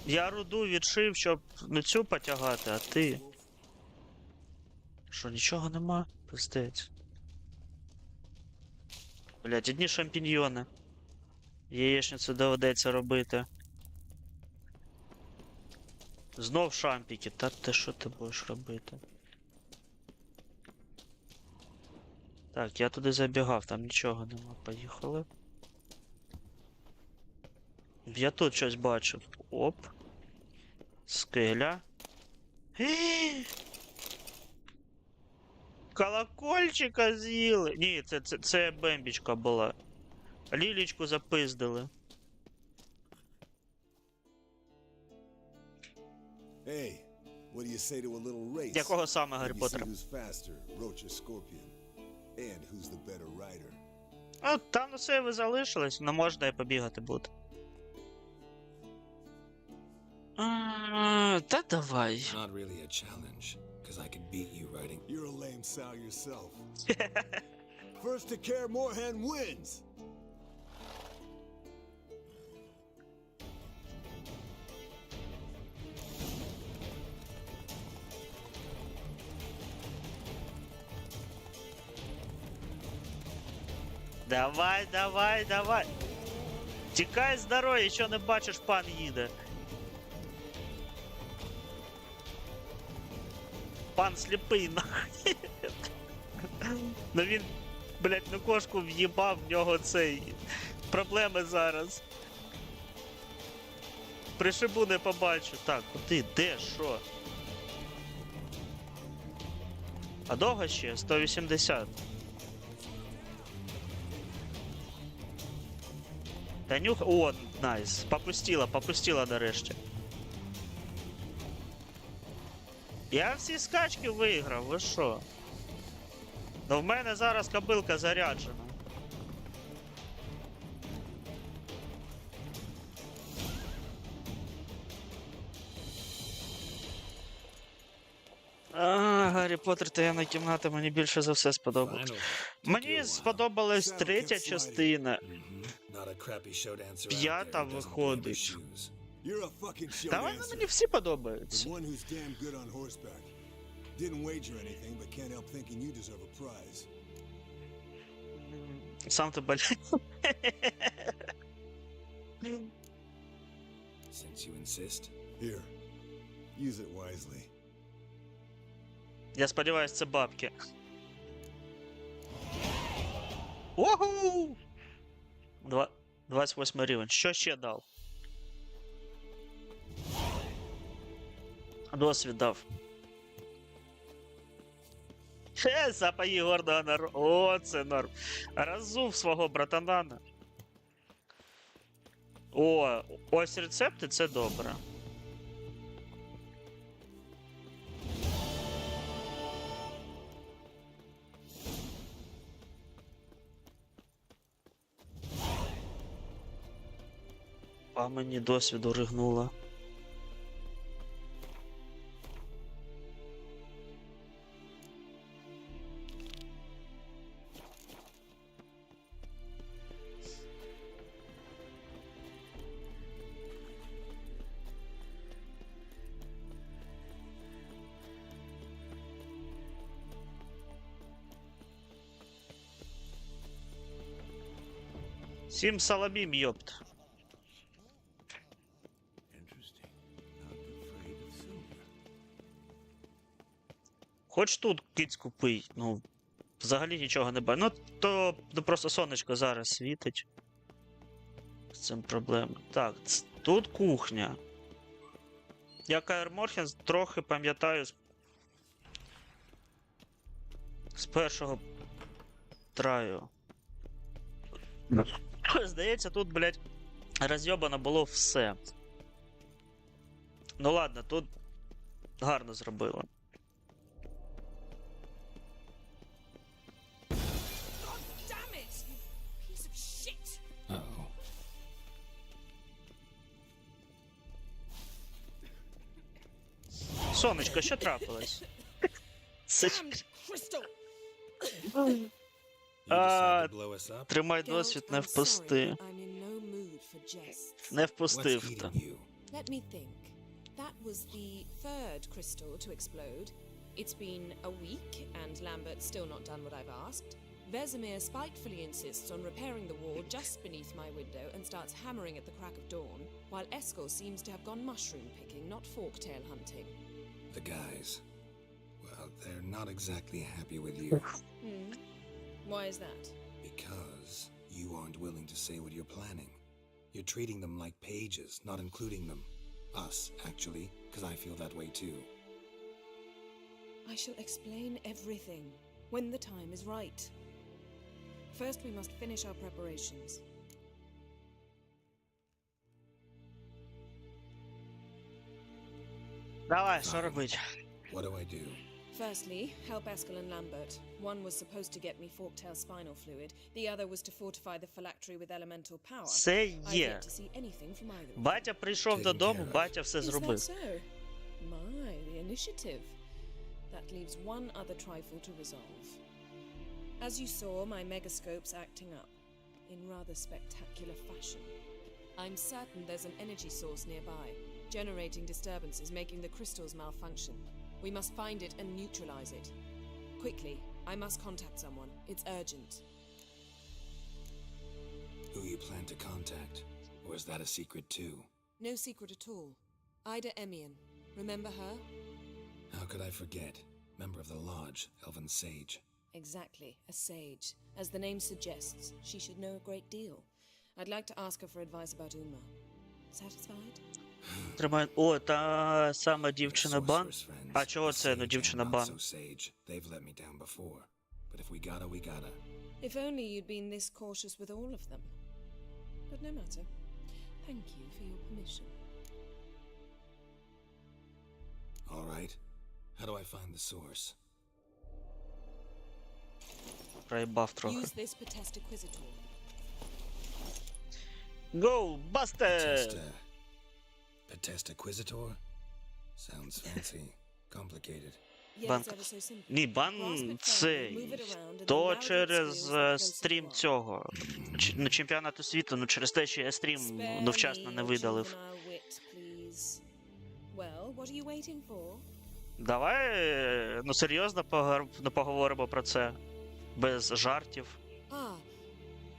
Я руду відшив, щоб не цю потягати, а ти. Що, нічого нема? Пиздець. Блядь, одні шампіньйони. Яєчницю доведеться робити. Знов шампіки, та ти що ти будеш робити? Так, я туди забігав, там нічого нема. Поїхали. Я тут щось бачив. Оп. Скеля. Колокольчика з'їли. Ні, це бембічка була. Лілічку запиздили. Hey, what do you say to a little race? Якого саме Гаррі Maybe see Поттера? who's faster, Roach or Scorpion. And who's the better rider. А, там на все ви залишились, ну можна і побігати буде. Та давай. Not really a challenge, because I could beat you riding. You're a lame sow yourself. First to Kare Morhen wins! Давай. Тікай з дороги, що не бачиш, пан їде. Пан сліпий, нахуй. Ну він, блядь, на кошку в'їбав, в нього цей... Проблеми зараз. Пришибу, не побачу. Так, куди, де, що? А довго ще? 180. Танюх... О, найс. Попустила нарешті. Я всі скачки виграв, ви що? Ну в мене зараз кобилка заряджена. Гаррі Поттер таємна кімната мені більше за все сподобалось. Мені сподобалась третя частина. Not a crappy show dancer out П'ята there who doesn't play виходить. with shoes. You're a fucking show Та вони dancer. мені всі подобаються. The one who's damn good on horseback. Didn't wager anything, but can't help thinking you deserve a prize. Сам ти, блядь. Since you insist. Here, use it wisely. Я сподіваюсь, це бабки. Ого! 28 рівень. Що ще дав? Досвід дав. Запаї гордого народу. О, це норм. Розув свого братанана. О, ось рецепти, це добре. А мені досвіду ригнуло. Сім саламім, йопт. Хоч тут кицьку пий, ну, взагалі нічого не бачу. Ну, то просто сонечко зараз світить. З цим проблема. Так, тут кухня. Я Каер Морхен трохи пам'ятаю з першого траю. Здається, тут, блядь, розйобано було все. Ну ладно, тут гарно зробило. Uh-oh. Сонечко, що трапилось? Це... You decided to blow us up? Тримай досвід, не впусти. Не What's впустив то. eating you? Let me think. That was the third crystal to explode. It's been a week, and Lambert's still not done what I've asked. Vesemir spitefully insists on repairing the wall just beneath my window and starts hammering at the crack of dawn, while Eskel seems to have gone mushroom picking, not forktail hunting. The guys. Well, they're not exactly happy with you. Why is that? Because you aren't willing to say what you're planning. You're treating them like pages, not including them. Us, actually, because I feel that way too. I shall explain everything when the time is right. First, we must finish our preparations. Давай, що робить? What do I do? Firstly, help Eskel and Lambert. One was supposed to get me forktail spinal fluid, the other was to fortify the phylactery with elemental power. Це I've є. yet to see anything from either of them. Батя прийшов Taken додому, care of. батя все Is that зробив. so? My, the initiative. That leaves one other trifle to resolve. As you saw, my megascope's acting up, in rather spectacular fashion. I'm certain there's an energy source nearby, generating disturbances, making the crystals malfunction. We must find it and neutralize it. Quickly, I must contact someone. It's urgent. Who you plan to contact? Or is that a secret too? No secret at all. Ida Emian. Remember her? How could I forget? Member of the Lodge, Elven Sage. Exactly, a sage. As the name suggests, she should know a great deal. I'd like to ask her for advice about Uma. Satisfied? Тримай. О, та сама дівчина бан. Sorceress friends, А чого the це, ну, sage дівчина and not бан? so sage. They've let me down before. But if we gotta, we gotta. If only you'd been this cautious with all of them. But no matter. Thank you for your permission. All right. How do I find the source? Проїбав трохи. Use this Potest Acquisitor. Go, Buster! Potest Acquisitor? Sounds fancy. Complicated. Yes, Бан... ever so simple. Ні, бан Grasp it firmly, цей. move it around, and То allow it to через experience the стрім closer you are. цього. Ну, чемпіонату світу, ну через те, що я стрім Spare ну, вчасно me не your видалив. juvenile wit, please. Well, what are you waiting for? Давай, ну серйозно поговоримо про це. Без жартів. Ah,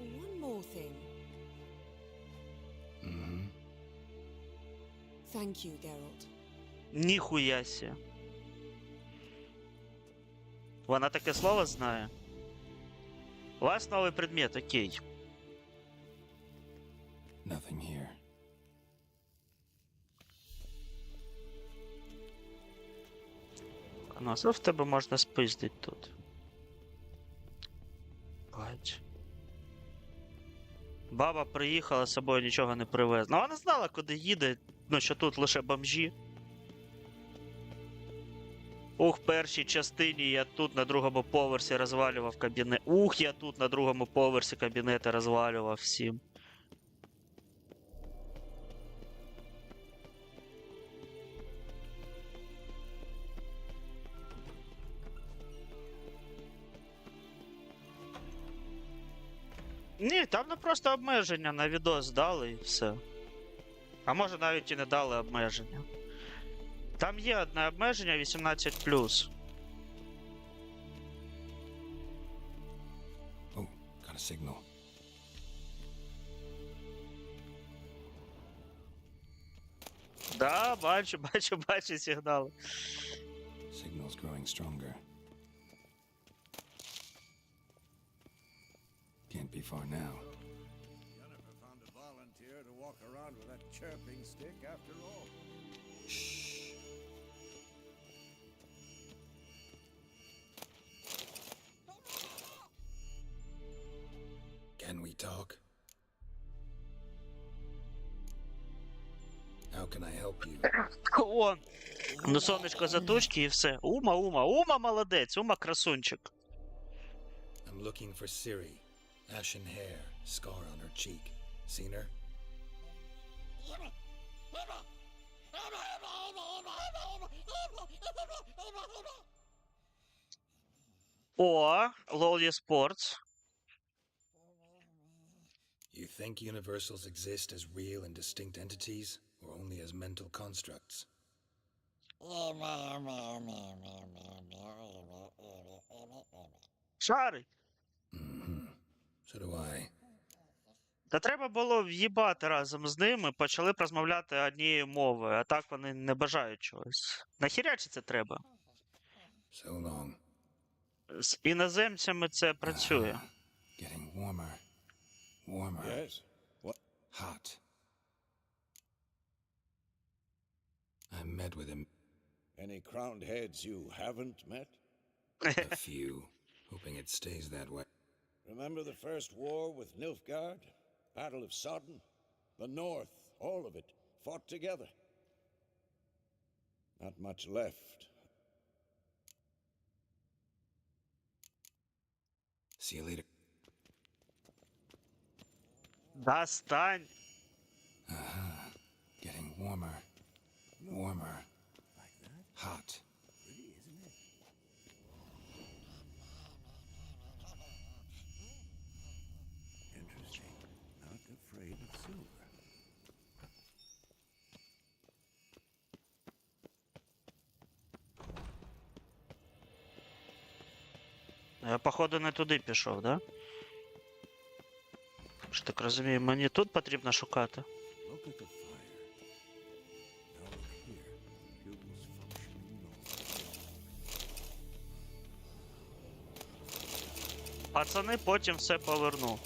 one more thing. Mm-hmm. Thank you, Geralt. Ніхуясі. Вона таке слово знає. У вас новий предмет, окей. Nothing here. Ну, а що в тебе можна спиздить тут? Бать. Баба приїхала, з собою нічого не привезла. Ну, вона знала, куди їде, ну, що тут лише бомжі. Ух, в першій частині я тут на другому поверсі розвалював кабінет. Ух, я тут на другому поверсі кабінети розвалював всім. Ні, там не просто обмеження на відос дали і все. А може навіть і не дали обмеження. Там є одне обмеження 18+. Oh, got a signal. Да, бачу сигнали. Signal's growing stronger. Can't be far now. Jennifer found a volunteer to walk around with that chirping stick after all. Shh. Can we talk? How can I help you? О, ну сонечко за тучки і все. Ума молодець, Ума красунчик. I'm looking for Siri. Ashen hair, scar on her cheek. Seen her? О, Лолі Спортс. You think universals exist as real and distinct entities, or only as mental constructs? Шарить. Mm-hmm. So do I. Та треба було в'їбати разом з ними, почали б розмовляти однією мовою, а так вони не бажають чогось. Нахіря чи це треба? So long. З іноземцями це працює. Getting warmer. Warmer. Yes? What? Hot. I met with him. Any crowned heads you haven't met? A few. Hoping it stays that way. Remember the first war with Nilfgaard? Battle of Sodden? The North, all of it, fought together. Not much left. See you later. Достань. Getting warmer. Warmer. Hot. Interesting. Not afraid of silver. Я, походу, не туди пішов, да? Що так розумію, мені тут потрібно шукати. Look at the fire. Now look here. Pupils functioning normal. Пацани потім все поверну.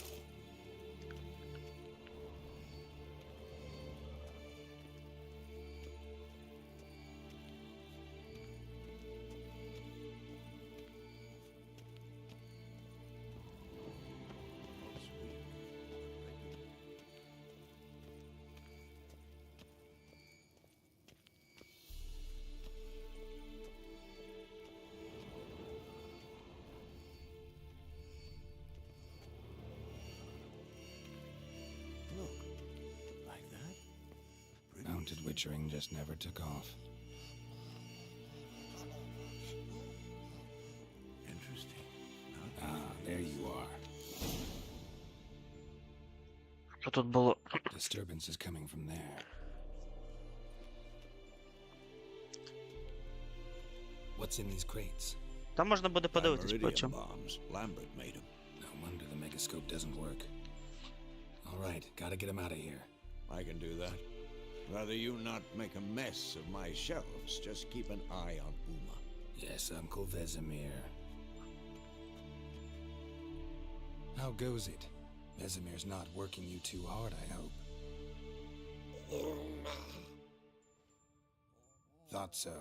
Mounted witchering just never took off. Interesting. Ah, there you are. Що тут було? Disturbance is coming from there. What's in these crates? Там можна буде подивитись Meridian потім. bombs. Lambert made them. No wonder the megascope doesn't work. All right, gotta get him out of here. I can do that. Rather you not make a mess of my shelves, just keep an eye on Uma. Yes, Uncle Vesemir. How goes it? Vesemir's not working you too hard, I hope. Thought so.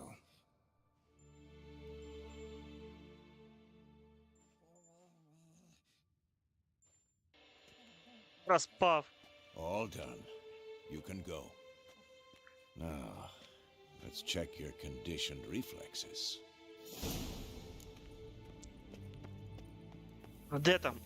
Розпав. All done. You can go. Now, let's check your conditioned reflexes. Де там?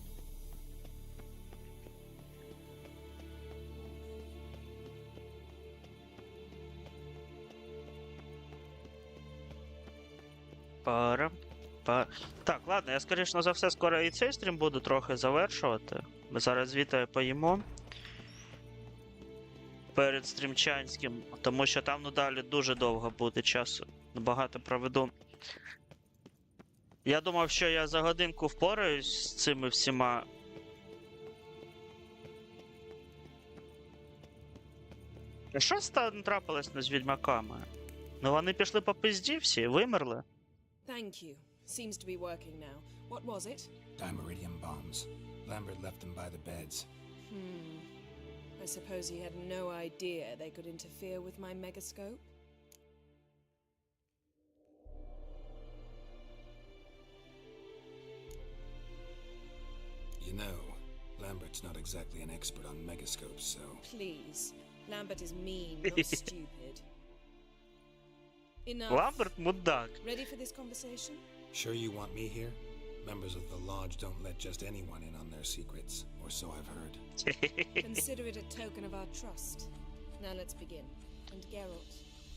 Так, ладно, я скоріше за все скоро і цей стрім буду трохи завершувати. Ми зараз звідти поїмо. Перед стрімчанським, тому що там, ну, далі дуже довго буде часу. Багато проведу. Я думав, що я за годинку впораюсь з цими всіма. А що трапилось з відьмаками? Ну вони пішли по пизді всі, вимерли. Thank you. Seems to be working now. What was it? Dimeridium bombs. Lambert left them by the beds. I suppose he had no idea they could interfere with my megascope? You know, Lambert's not exactly an expert on megascopes, so... Please. Lambert is mean, not stupid. Enough. Ламберт мудак. Ready for this conversation? Sure you want me here? Members of the Lodge don't let just anyone in on their secrets, or so I've heard. Consider it a token of our trust. Now let's begin. And Geralt,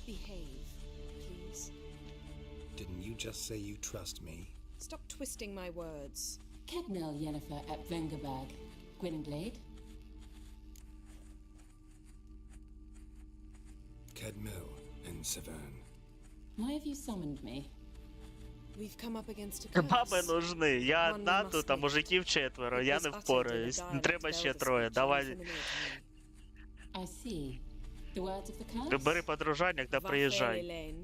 behave, please. Didn't you just say you trust me? Stop twisting my words. Kednel Yennefer at Vengerberg. Gwynblade? Kedmil and Severn. Why have you summoned me? We've come up against a curse. Баби нужны. Я одна тут, а мужиків четверо. Я не впораюсь. Не треба ще троє. Давай. I see. The words of the curse? Бери подружанник та приїжджай.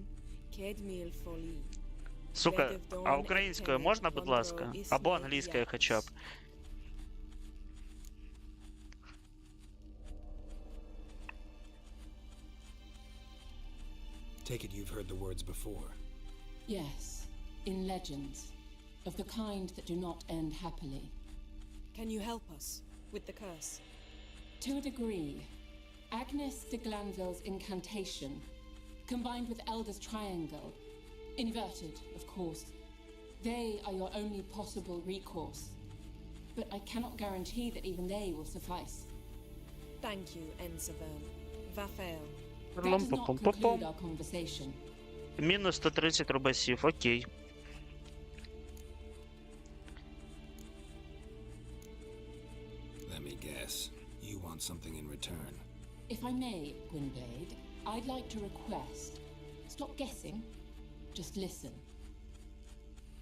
Сука, а українською можна, будь ласка? Або англійською хоча б. Take it you've heard the words before. Yes. In legends. Of the kind that do not end happily. Can you help us with the curse? To a degree. Agnes de Glanville's incantation, combined with Elder's triangle, inverted, of course. They are your only possible recourse. But I cannot guarantee that even they will suffice. Thank you, Ensevern. Vafael. That does not conclude our conversation. Мінус 130 рубасів, окей. Let me guess. You want something in return. If I may, Gwynblade, I'd like to request. Stop guessing. Just listen.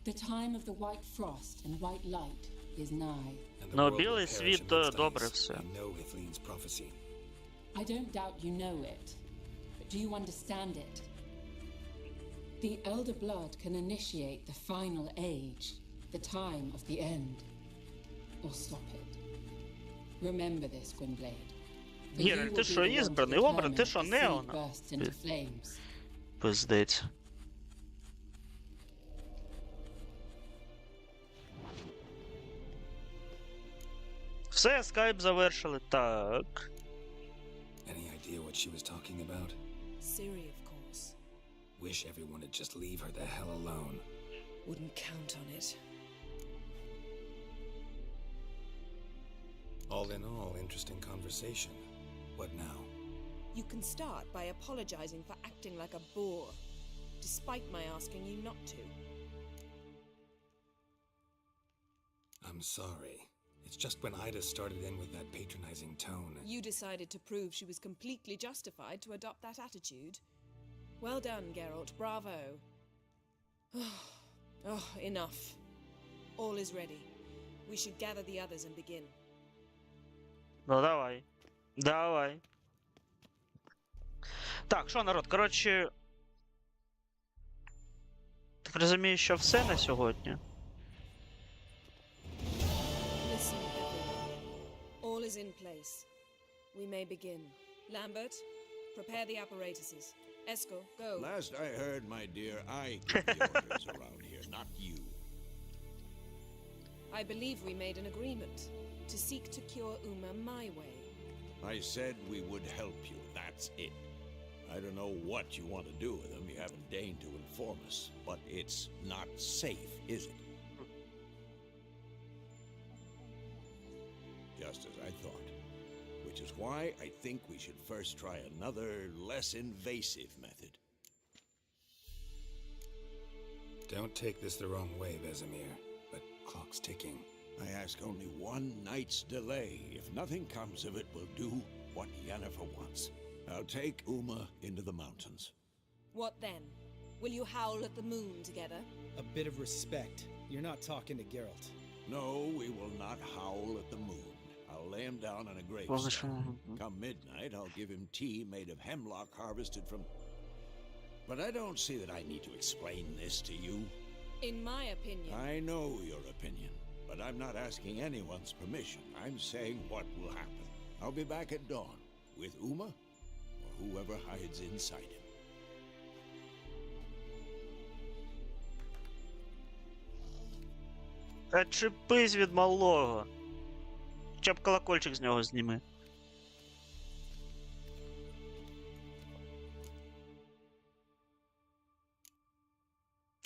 The time of the white frost and white light is nigh. And the Ну, world will білий perish світ amidst добре ice. все. We know Ithleen's prophecy. I don't doubt you know it, but do you understand it? The Elder Blood can initiate the final age, the time of the end, or stop it. Remember this, Gwynblade. For you Гєральд, will ти be що, the one to ізбраний? Обран, ти determine що, if the не sea вона? bursts into flames. Пиздець. Все, скайп завершили. Так. Any idea what she was talking about? Siri, of course. Wish everyone would just leave her the hell alone. Wouldn't count on it. All in all, interesting conversation. What now? You can start by apologizing for acting like a boor, despite my asking you not to. I'm sorry. It's just when Ida started in with that patronizing tone. You decided to prove she was completely justified to adopt that attitude. Well done, Geralt. Bravo. Oh, enough. All is ready. We should gather the others and begin. Ну давай. Давай. Так, що, народ, коротше. Так розумію, що все на сьогодні. Listen, everyone. All is in place. We may begin. Lambert, prepare the apparatuses. Eskel, go. Last I heard, my dear, I give the orders around here, not you. I believe we made an agreement to seek to cure Uma my way. I said we would help you, that's it. I don't know what you want to do with them, you haven't deigned to inform us, but it's not safe, is it? Just as I thought. Which is why I think we should first try another, less invasive method. Don't take this the wrong way, Vesemir, but clock's ticking. I ask only one night's delay. If nothing comes of it, we'll do what Yennefer wants. I'll take Uma into the mountains. What then? Will you howl at the moon together? A bit of respect. You're not talking to Geralt. No, we will not howl at the moon. I'll lay him down on a gravestone. Come midnight, I'll give him tea made of hemlock harvested from... But I don't see that I need to explain this to you. In my opinion. I know your opinion, but I'm not asking anyone's permission. I'm saying what will happen. I'll be back at dawn, with Uma, or whoever hides inside him. Та чіпись від малого. Хоча б колокольчик з нього зніми.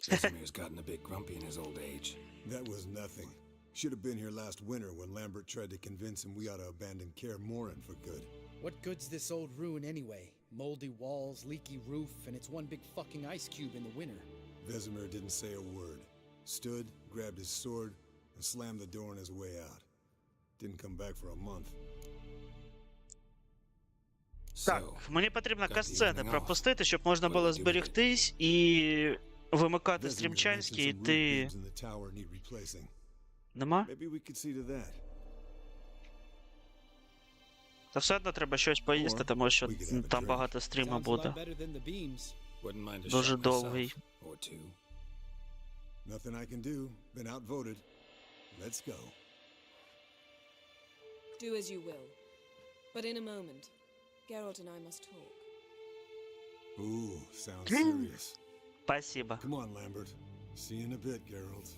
Casimir's gotten a bit grumpy in his old age. That was nothing. Should have been here last winter when Lambert tried to convince him we ought to abandon Kare Morin for good. What good's this old ruin anyway? Moldy walls, leaky roof, and it's one big fucking ice cube in the winter. Vesemir didn't say a word. Stood, grabbed his sword, and slammed the door on his way out. Didn't come back for a month. Так, мені потрібно касцени пропустити, щоб можна було зберегтись і вимикати стрімчанський, і йти... Нема? Та все одно треба щось поїсти, тому що там багато стріму буде. Дуже довгий. Nothing I can do. Been outvoted. Let's go. Do as you will. But in a moment, Geralt and I must talk. Ooh, sounds serious. Спасибо. Come on, Lambert. See you in a bit, Geralt.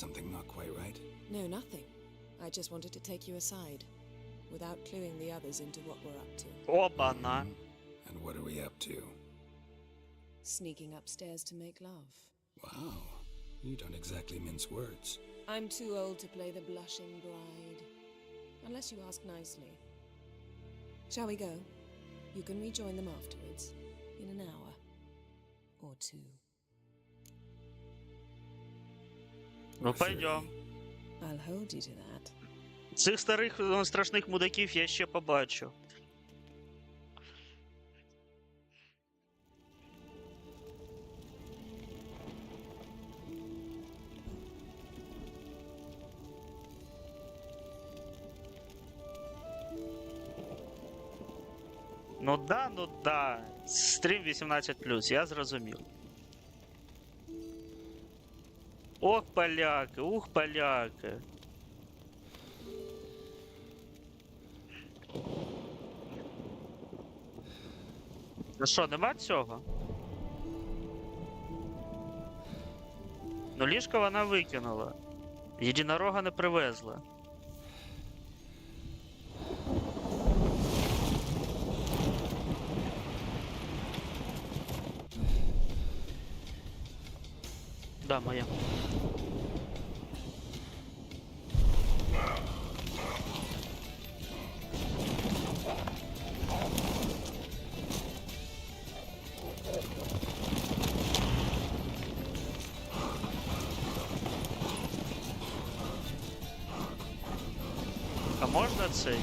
Something not quite right? No, nothing. I just wanted to take you aside, without cluing the others into what we're up to. Опа-на. And what are we up to? Sneaking upstairs to make love. Wow, you don't exactly mince words. I'm too old to play the blushing bride. Unless you ask nicely. Shall we go? You can rejoin them afterwards, in an hour or two. Ну, пойдем. I'll hold you to that. Цих старих страшних мудаків я ще побачу. Ну да. Стрім 18+, я зрозумів. Ох, поляки, ух, поляки. Ну що, нема цього? Ну ліжко вона викинула. Єдинорога не привезла. Да, моя. А можно цей?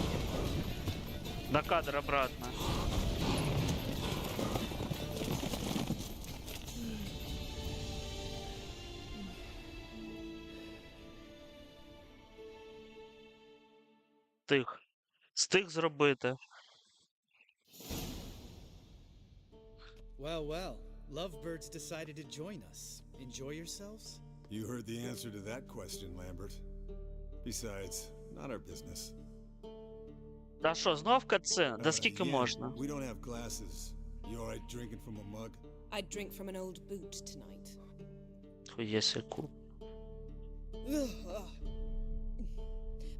На кадр обратно. Стих зробити. Well, lovebirds decided to join us. Enjoy yourselves? You heard the answer to that question, Lambert. Besides, not our business. Да що, знов катсцена? Да скільки можна? We don't have glasses. You alright drinking from a mug? I'd drink from an old boot tonight. Хуєсику.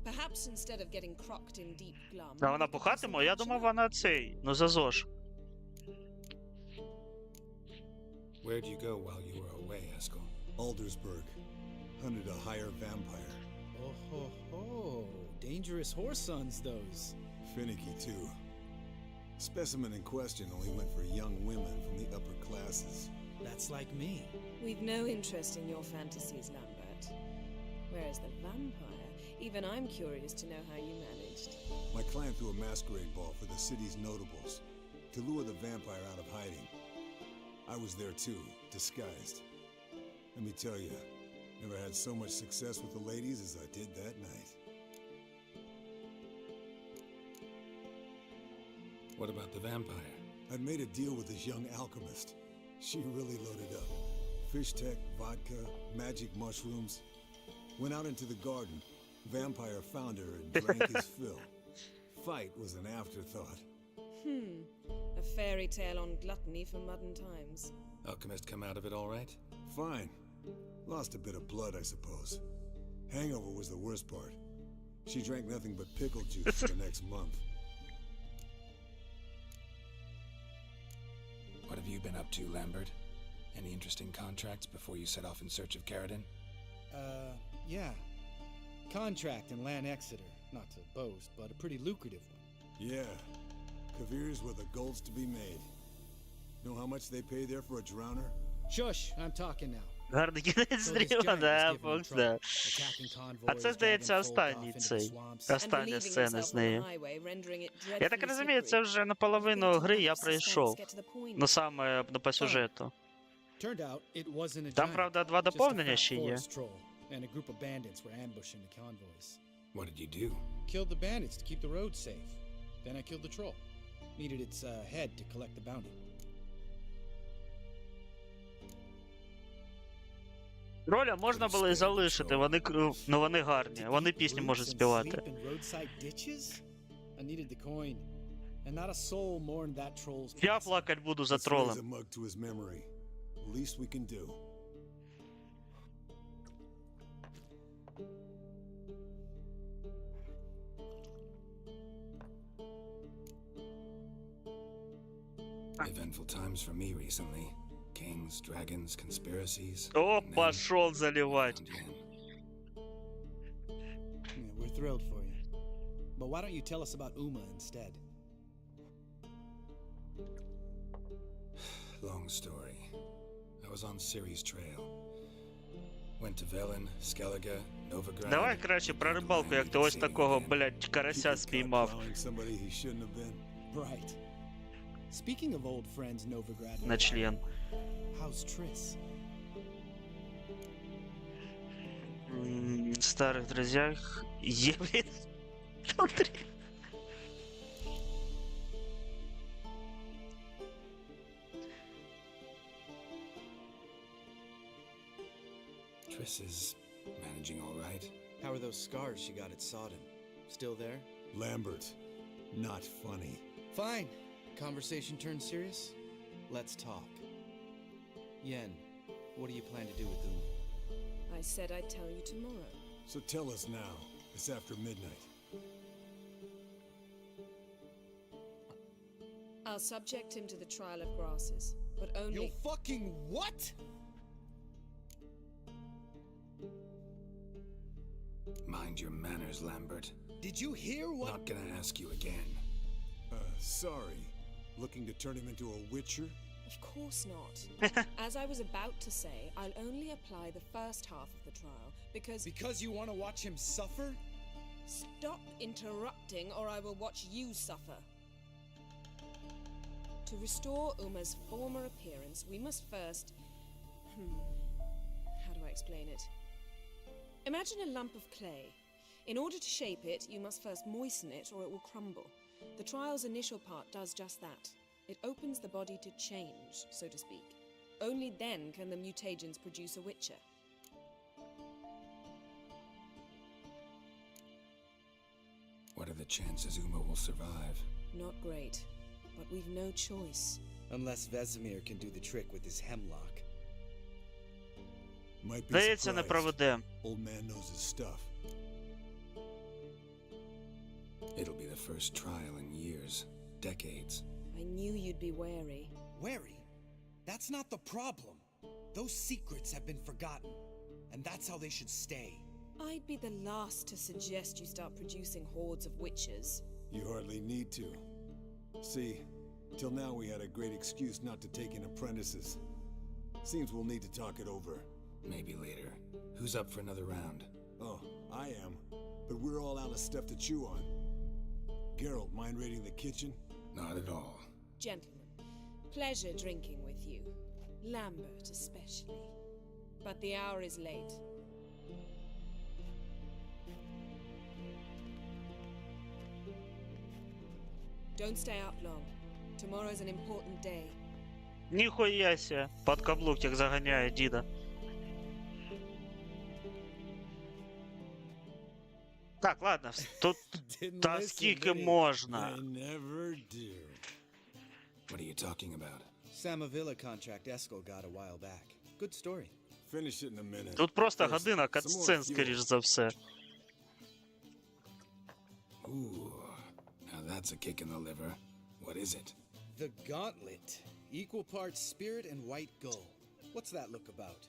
Perhaps instead of getting crocked in deep glum. А вона бухатиме? Я думав, вона цей, ну за ЗОЖ. Where'd you go while you were away, Eskel? Aldersburg. Hunted a higher vampire. Oh ho ho. Dangerous horse sons, those. Finicky, too. Specimen in question only went for young women from the upper classes. That's like me. We've no interest in your fantasies, Lambert. Whereas the vampire, even I'm curious to know how you managed. My client threw a masquerade ball for the city's notables to lure the vampire out of hiding. I was there too, disguised. Let me tell you, never had so much success with the ladies as I did that night. What about the vampire? I'd made a deal with this young alchemist. She really loaded up. Fish tech, vodka, magic mushrooms. Went out into the garden. Vampire found her and drank his fill. Fight was an afterthought. A fairy tale on gluttony from modern times. Alchemist come out of it all right? Fine. Lost a bit of blood, I suppose. Hangover was the worst part. She drank nothing but pickle juice for the next month. What have you been up to, Lambert? Any interesting contracts before you set off in search of Geratin? Yeah. Contract in Lan Exeter. Not to boast, but a pretty lucrative one. Yeah. Kavir's were the golds to be made. Know how much they pay there for a drowner? Shush, I'm talking now. Гарний кінець стріма, да, Фокс, да. А це, здається, останній цей. Остання сцена з нею. Я так розумію, це вже наполовину гри я пройшов. Ну саме по сюжету. Там, правда, 2 доповнення ще є. What did you do? Killed the bandits to keep the road safe. Then I killed the troll. Needed its head to collect the bounty. Роля можна було і залишити, вони, ну, вони гарні, вони пісні можуть співати. Я плакать буду за тролем. Eventful times for me recently. Kings, dragons, conspiracies. О, пошел заливать. We're thrilled for you. But why don't you tell us about Uma instead? Long story. I was on Ciri's trail. Went to Velen, Skellige, Novigrad. Давай краще про рибалку, як ти ось такого, блядь, карася спіймав. Right. Speaking of old friends Novigrad, На член. how's Triss? Старых друзьях. Блин. Внутри. Triss is managing all right. How are those scars she got at Sodden? Still there? Lambert, not funny. Fine. Conversation turned serious? Let's talk. Yen, what do you plan to do with Uma? I said I'd tell you tomorrow. So tell us now. It's after midnight. I'll subject him to the trial of grasses, but only— You fucking what? Mind your manners, Lambert. Did you hear what? Not gonna ask you again. Sorry. Looking to turn him into a witcher? Of course not. As I was about to say, I'll only apply the first half of the trial because— Because you want to watch him suffer? Stop interrupting or I will watch you suffer. To restore Uma's former appearance, we must first— how do I explain it? Imagine a lump of clay. In order to shape it, you must first moisten it or it will crumble. The trial's initial part does just that. It opens the body to change, so to speak. Only then can the mutagens produce a witcher. What are the chances Uma will survive? Not great, but we've no choice. Unless Vesemir can do the trick with his hemlock. Might be Здається, не surprised. проведе. Old man knows his stuff. It'll be the first trial in years, decades. I knew you'd be wary. Wary? That's not the problem. Those secrets have been forgotten, and that's how they should stay. I'd be the last to suggest you start producing hordes of witches. You hardly need to. See, till now we had a great excuse not to take in apprentices. Seems we'll need to talk it over. Maybe later. Who's up for another round? Oh, I am. But we're all out of stuff to chew on. Geralt, mind raiding the kitchen? Not at all. Gentlemen, pleasure drinking with you. Lambert especially. But the hour is late. Don't stay out long. Tomorrow's an important day. Ніхуя ся. Под каблук як заганяє діда. Так, ладно, тут та скільки можна. What are you talking about? Samavilla contract Eskel got a while back. Good story. Finish it in a minute. Тут просто година катсцен, скоріш за все. Ooh, now that's a kick in the liver. What is it? The Gauntlet. Equal parts spirit and white gull. What's that look about?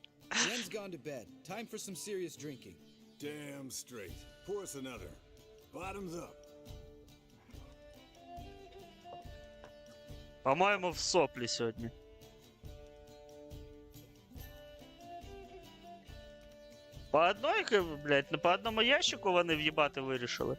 Yen's gone to bed. Time for some serious drinking. Damn straight. Pour us another. Bottoms up. По-моєму, в соплі сьогодні. По одной, блядь, по одному ящику вони в'їбати вирішили.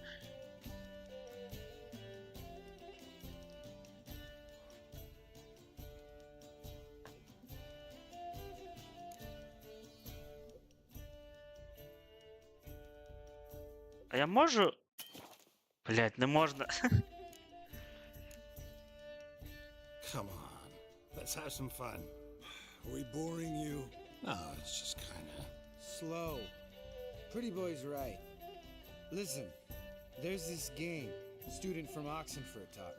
А я можу... Блядь, не можна. Come on, let's have some fun. Are we boring you? No, it's just kinda... Slow. Pretty boy's right. Listen, there's this game student from Oxenford taught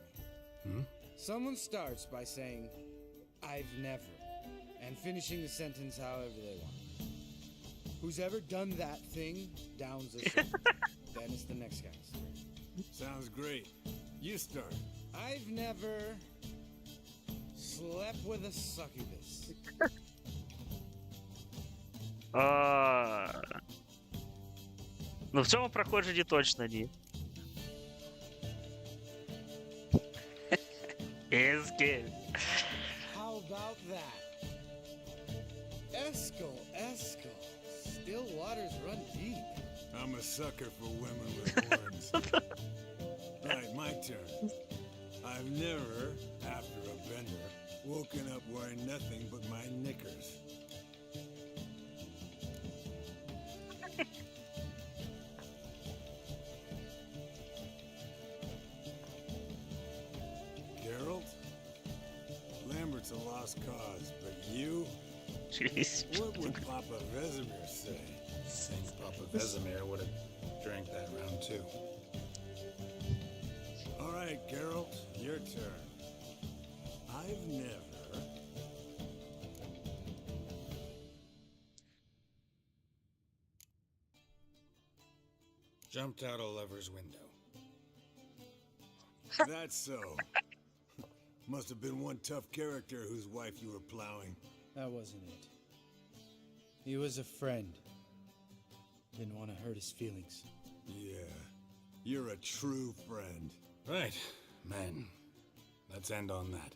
me. Someone starts by saying, I've never, and finishing the sentence however they want. Who's ever done that thing downs a sword. Then it's the next guy's turn. Sounds great. You start. I've never slept with a succubus. Ну в цьому проходженні точно ні. Eskel. How about that? Eskel. Still waters run deep. I'm a sucker for women with horns. Alright, my turn. I've never, after a bender, woken up wearing nothing but my knickers. Geralt? Lambert's a lost cause, but you? Jeez. What would Papa Vesemir say? I think Papa Vesemir would have drank that round too. Alright, Geralt, your turn. I've never... Jumped out a lover's window. That's so. Must have been one tough character whose wife you were plowing. That wasn't it. He was a friend. Didn't want to hurt his feelings. Yeah, you're a true friend. Right, men. Let's end on that.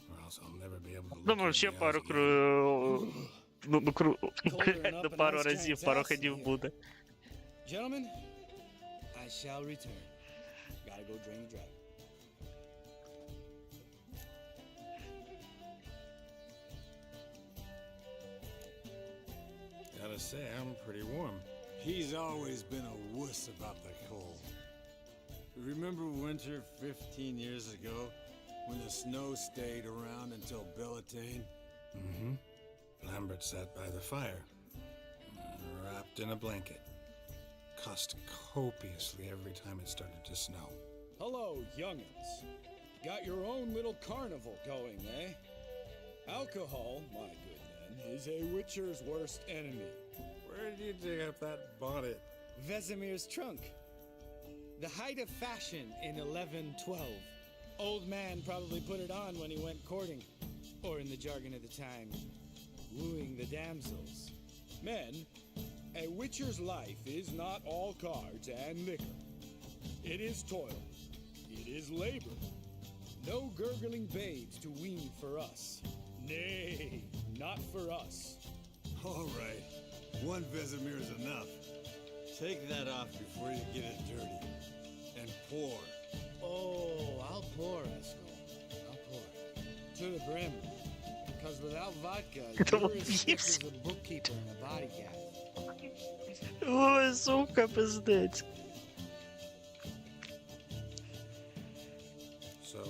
Or else I'll never be able to look Думаю, you in ще the пару eyes again. пару разів, пару ходів буде. Gentlemen, I shall return. Gotta go drain the dragon. Gotta say, I'm pretty warm. He's always been a wuss about the cold. Remember winter 15 years ago when the snow stayed around until Bellatane? Mm-hmm. Lambert sat by the fire, wrapped in a blanket. Cussed copiously every time it started to snow. Hello, young'uns. Got your own little carnival going, eh? Alcohol, my good men, is a witcher's worst enemy. Where did you dig up that bonnet? Vesemir's trunk. The height of fashion in 1112. Old man probably put it on when he went courting, or in the jargon of the time, wooing the damsels. Men, A witcher's life is not all cards and liquor. It is toil. It is labor. No gurgling babes to wean for us. Nay, not for us. All right. One Vesemir is enough. Take that off before you get it dirty. And pour. Oh, I'll pour, Eskel. I'll pour. To the brim. Because without vodka, you're as stiff as a bookkeeper in a body cap. Ой, сука, пиздець. So,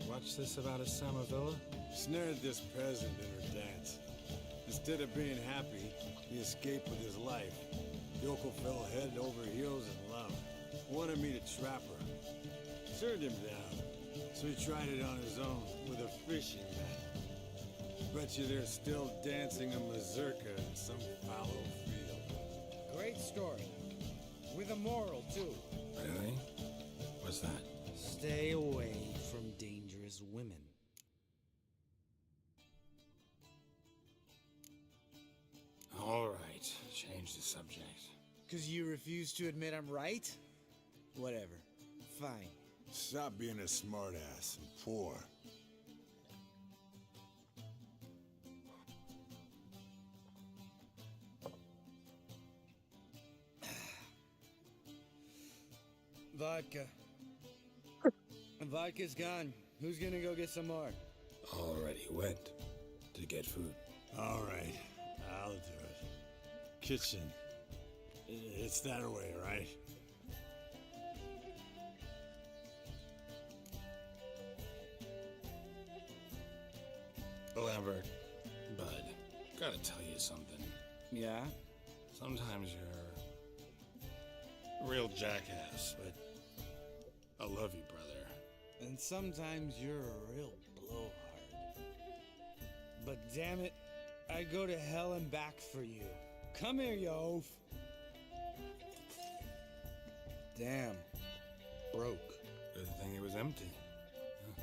what's this about a summer villa? Snared this peasant in her dance. Instead of being happy, he escaped with his life. Yoko fell head over heels in love. Wanted me to trap her. Turned him down. So he tried it on his own with a fishing net. Bet you they're still dancing a mazurka in some fallow field. Great story. With a moral, too. Really? What's that? Stay away from dangerous women. All right, change the subject. Because you refuse to admit I'm right? Whatever. Fine. Stop being a smartass and pour. Vodka. Vodka's gone. Who's gonna go get some more? Already went to get food. All right, I'll do it. Kitchen. It's that way, right? Lambert, bud, gotta tell you something. Yeah? Sometimes you're a real jackass, but I love you, brother. And sometimes you're a real blowhard. But damn it, I'd go to hell and back for you. Come here, you oaf. Damn. Broke. Good thing it was empty. Huh.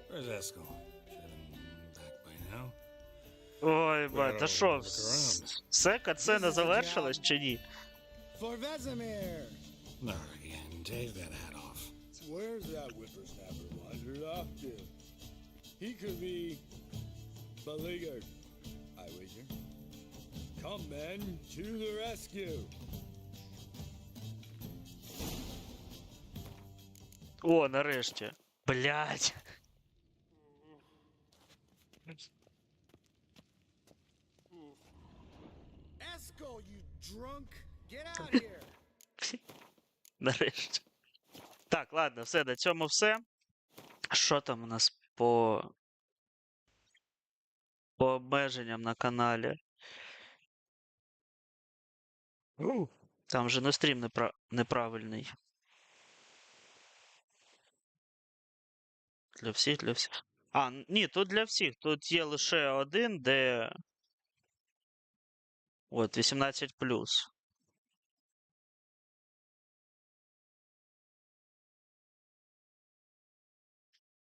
Where's Eskel? Should have been back by now. Ой, бать, та що, все, катсцена завершилась чи ні? For Vesemir! Not again. Take that hat off. Where's that whippersnapper wandered off to? He could be beleaguered, I wager. Come, men, to the rescue! О, нарешті. Блядь. Eskel, you drunk! Get out here! Нарешті. Так, ладно, все, на цьому все. Що там у нас по обмеженням на каналі? Там же на стрім неправильний. Для всіх, для всіх. А, ні, тут для всіх. Тут є лише один, де. От, 18+.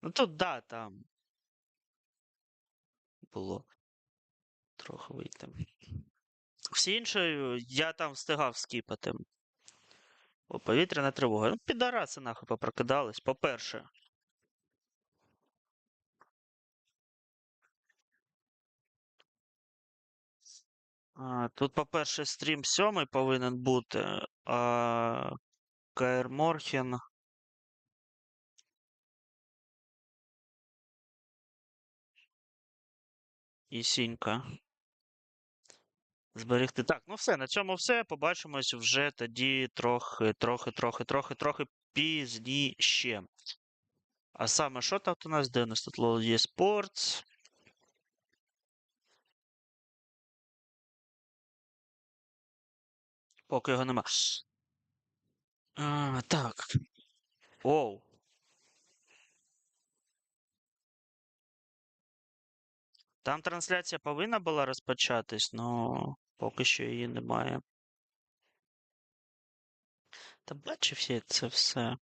Ну тут, да, там. Було. Трохи вийти. Всі інші я там встигав скіпати. О, повітряна тривога. Ну, підараси нахуй попрокидались. По-перше. Тут, по-перше, стрім 7 повинен бути. Каер Морхен. І сінька. Зберегти. Так, ну все, на цьому все. Побачимось вже тоді трохи пізніше. А саме, що тут у нас? Де у нас тут є спортс? Поки його нема. Так. Оу. Там трансляція повинна була розпочатись, але поки що її немає. Та бачив я це все.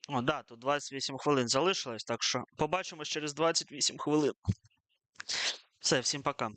О, да, тут 28 хвилин залишилось, так що побачимось через 28 хвилин. Все. Все, всім пока.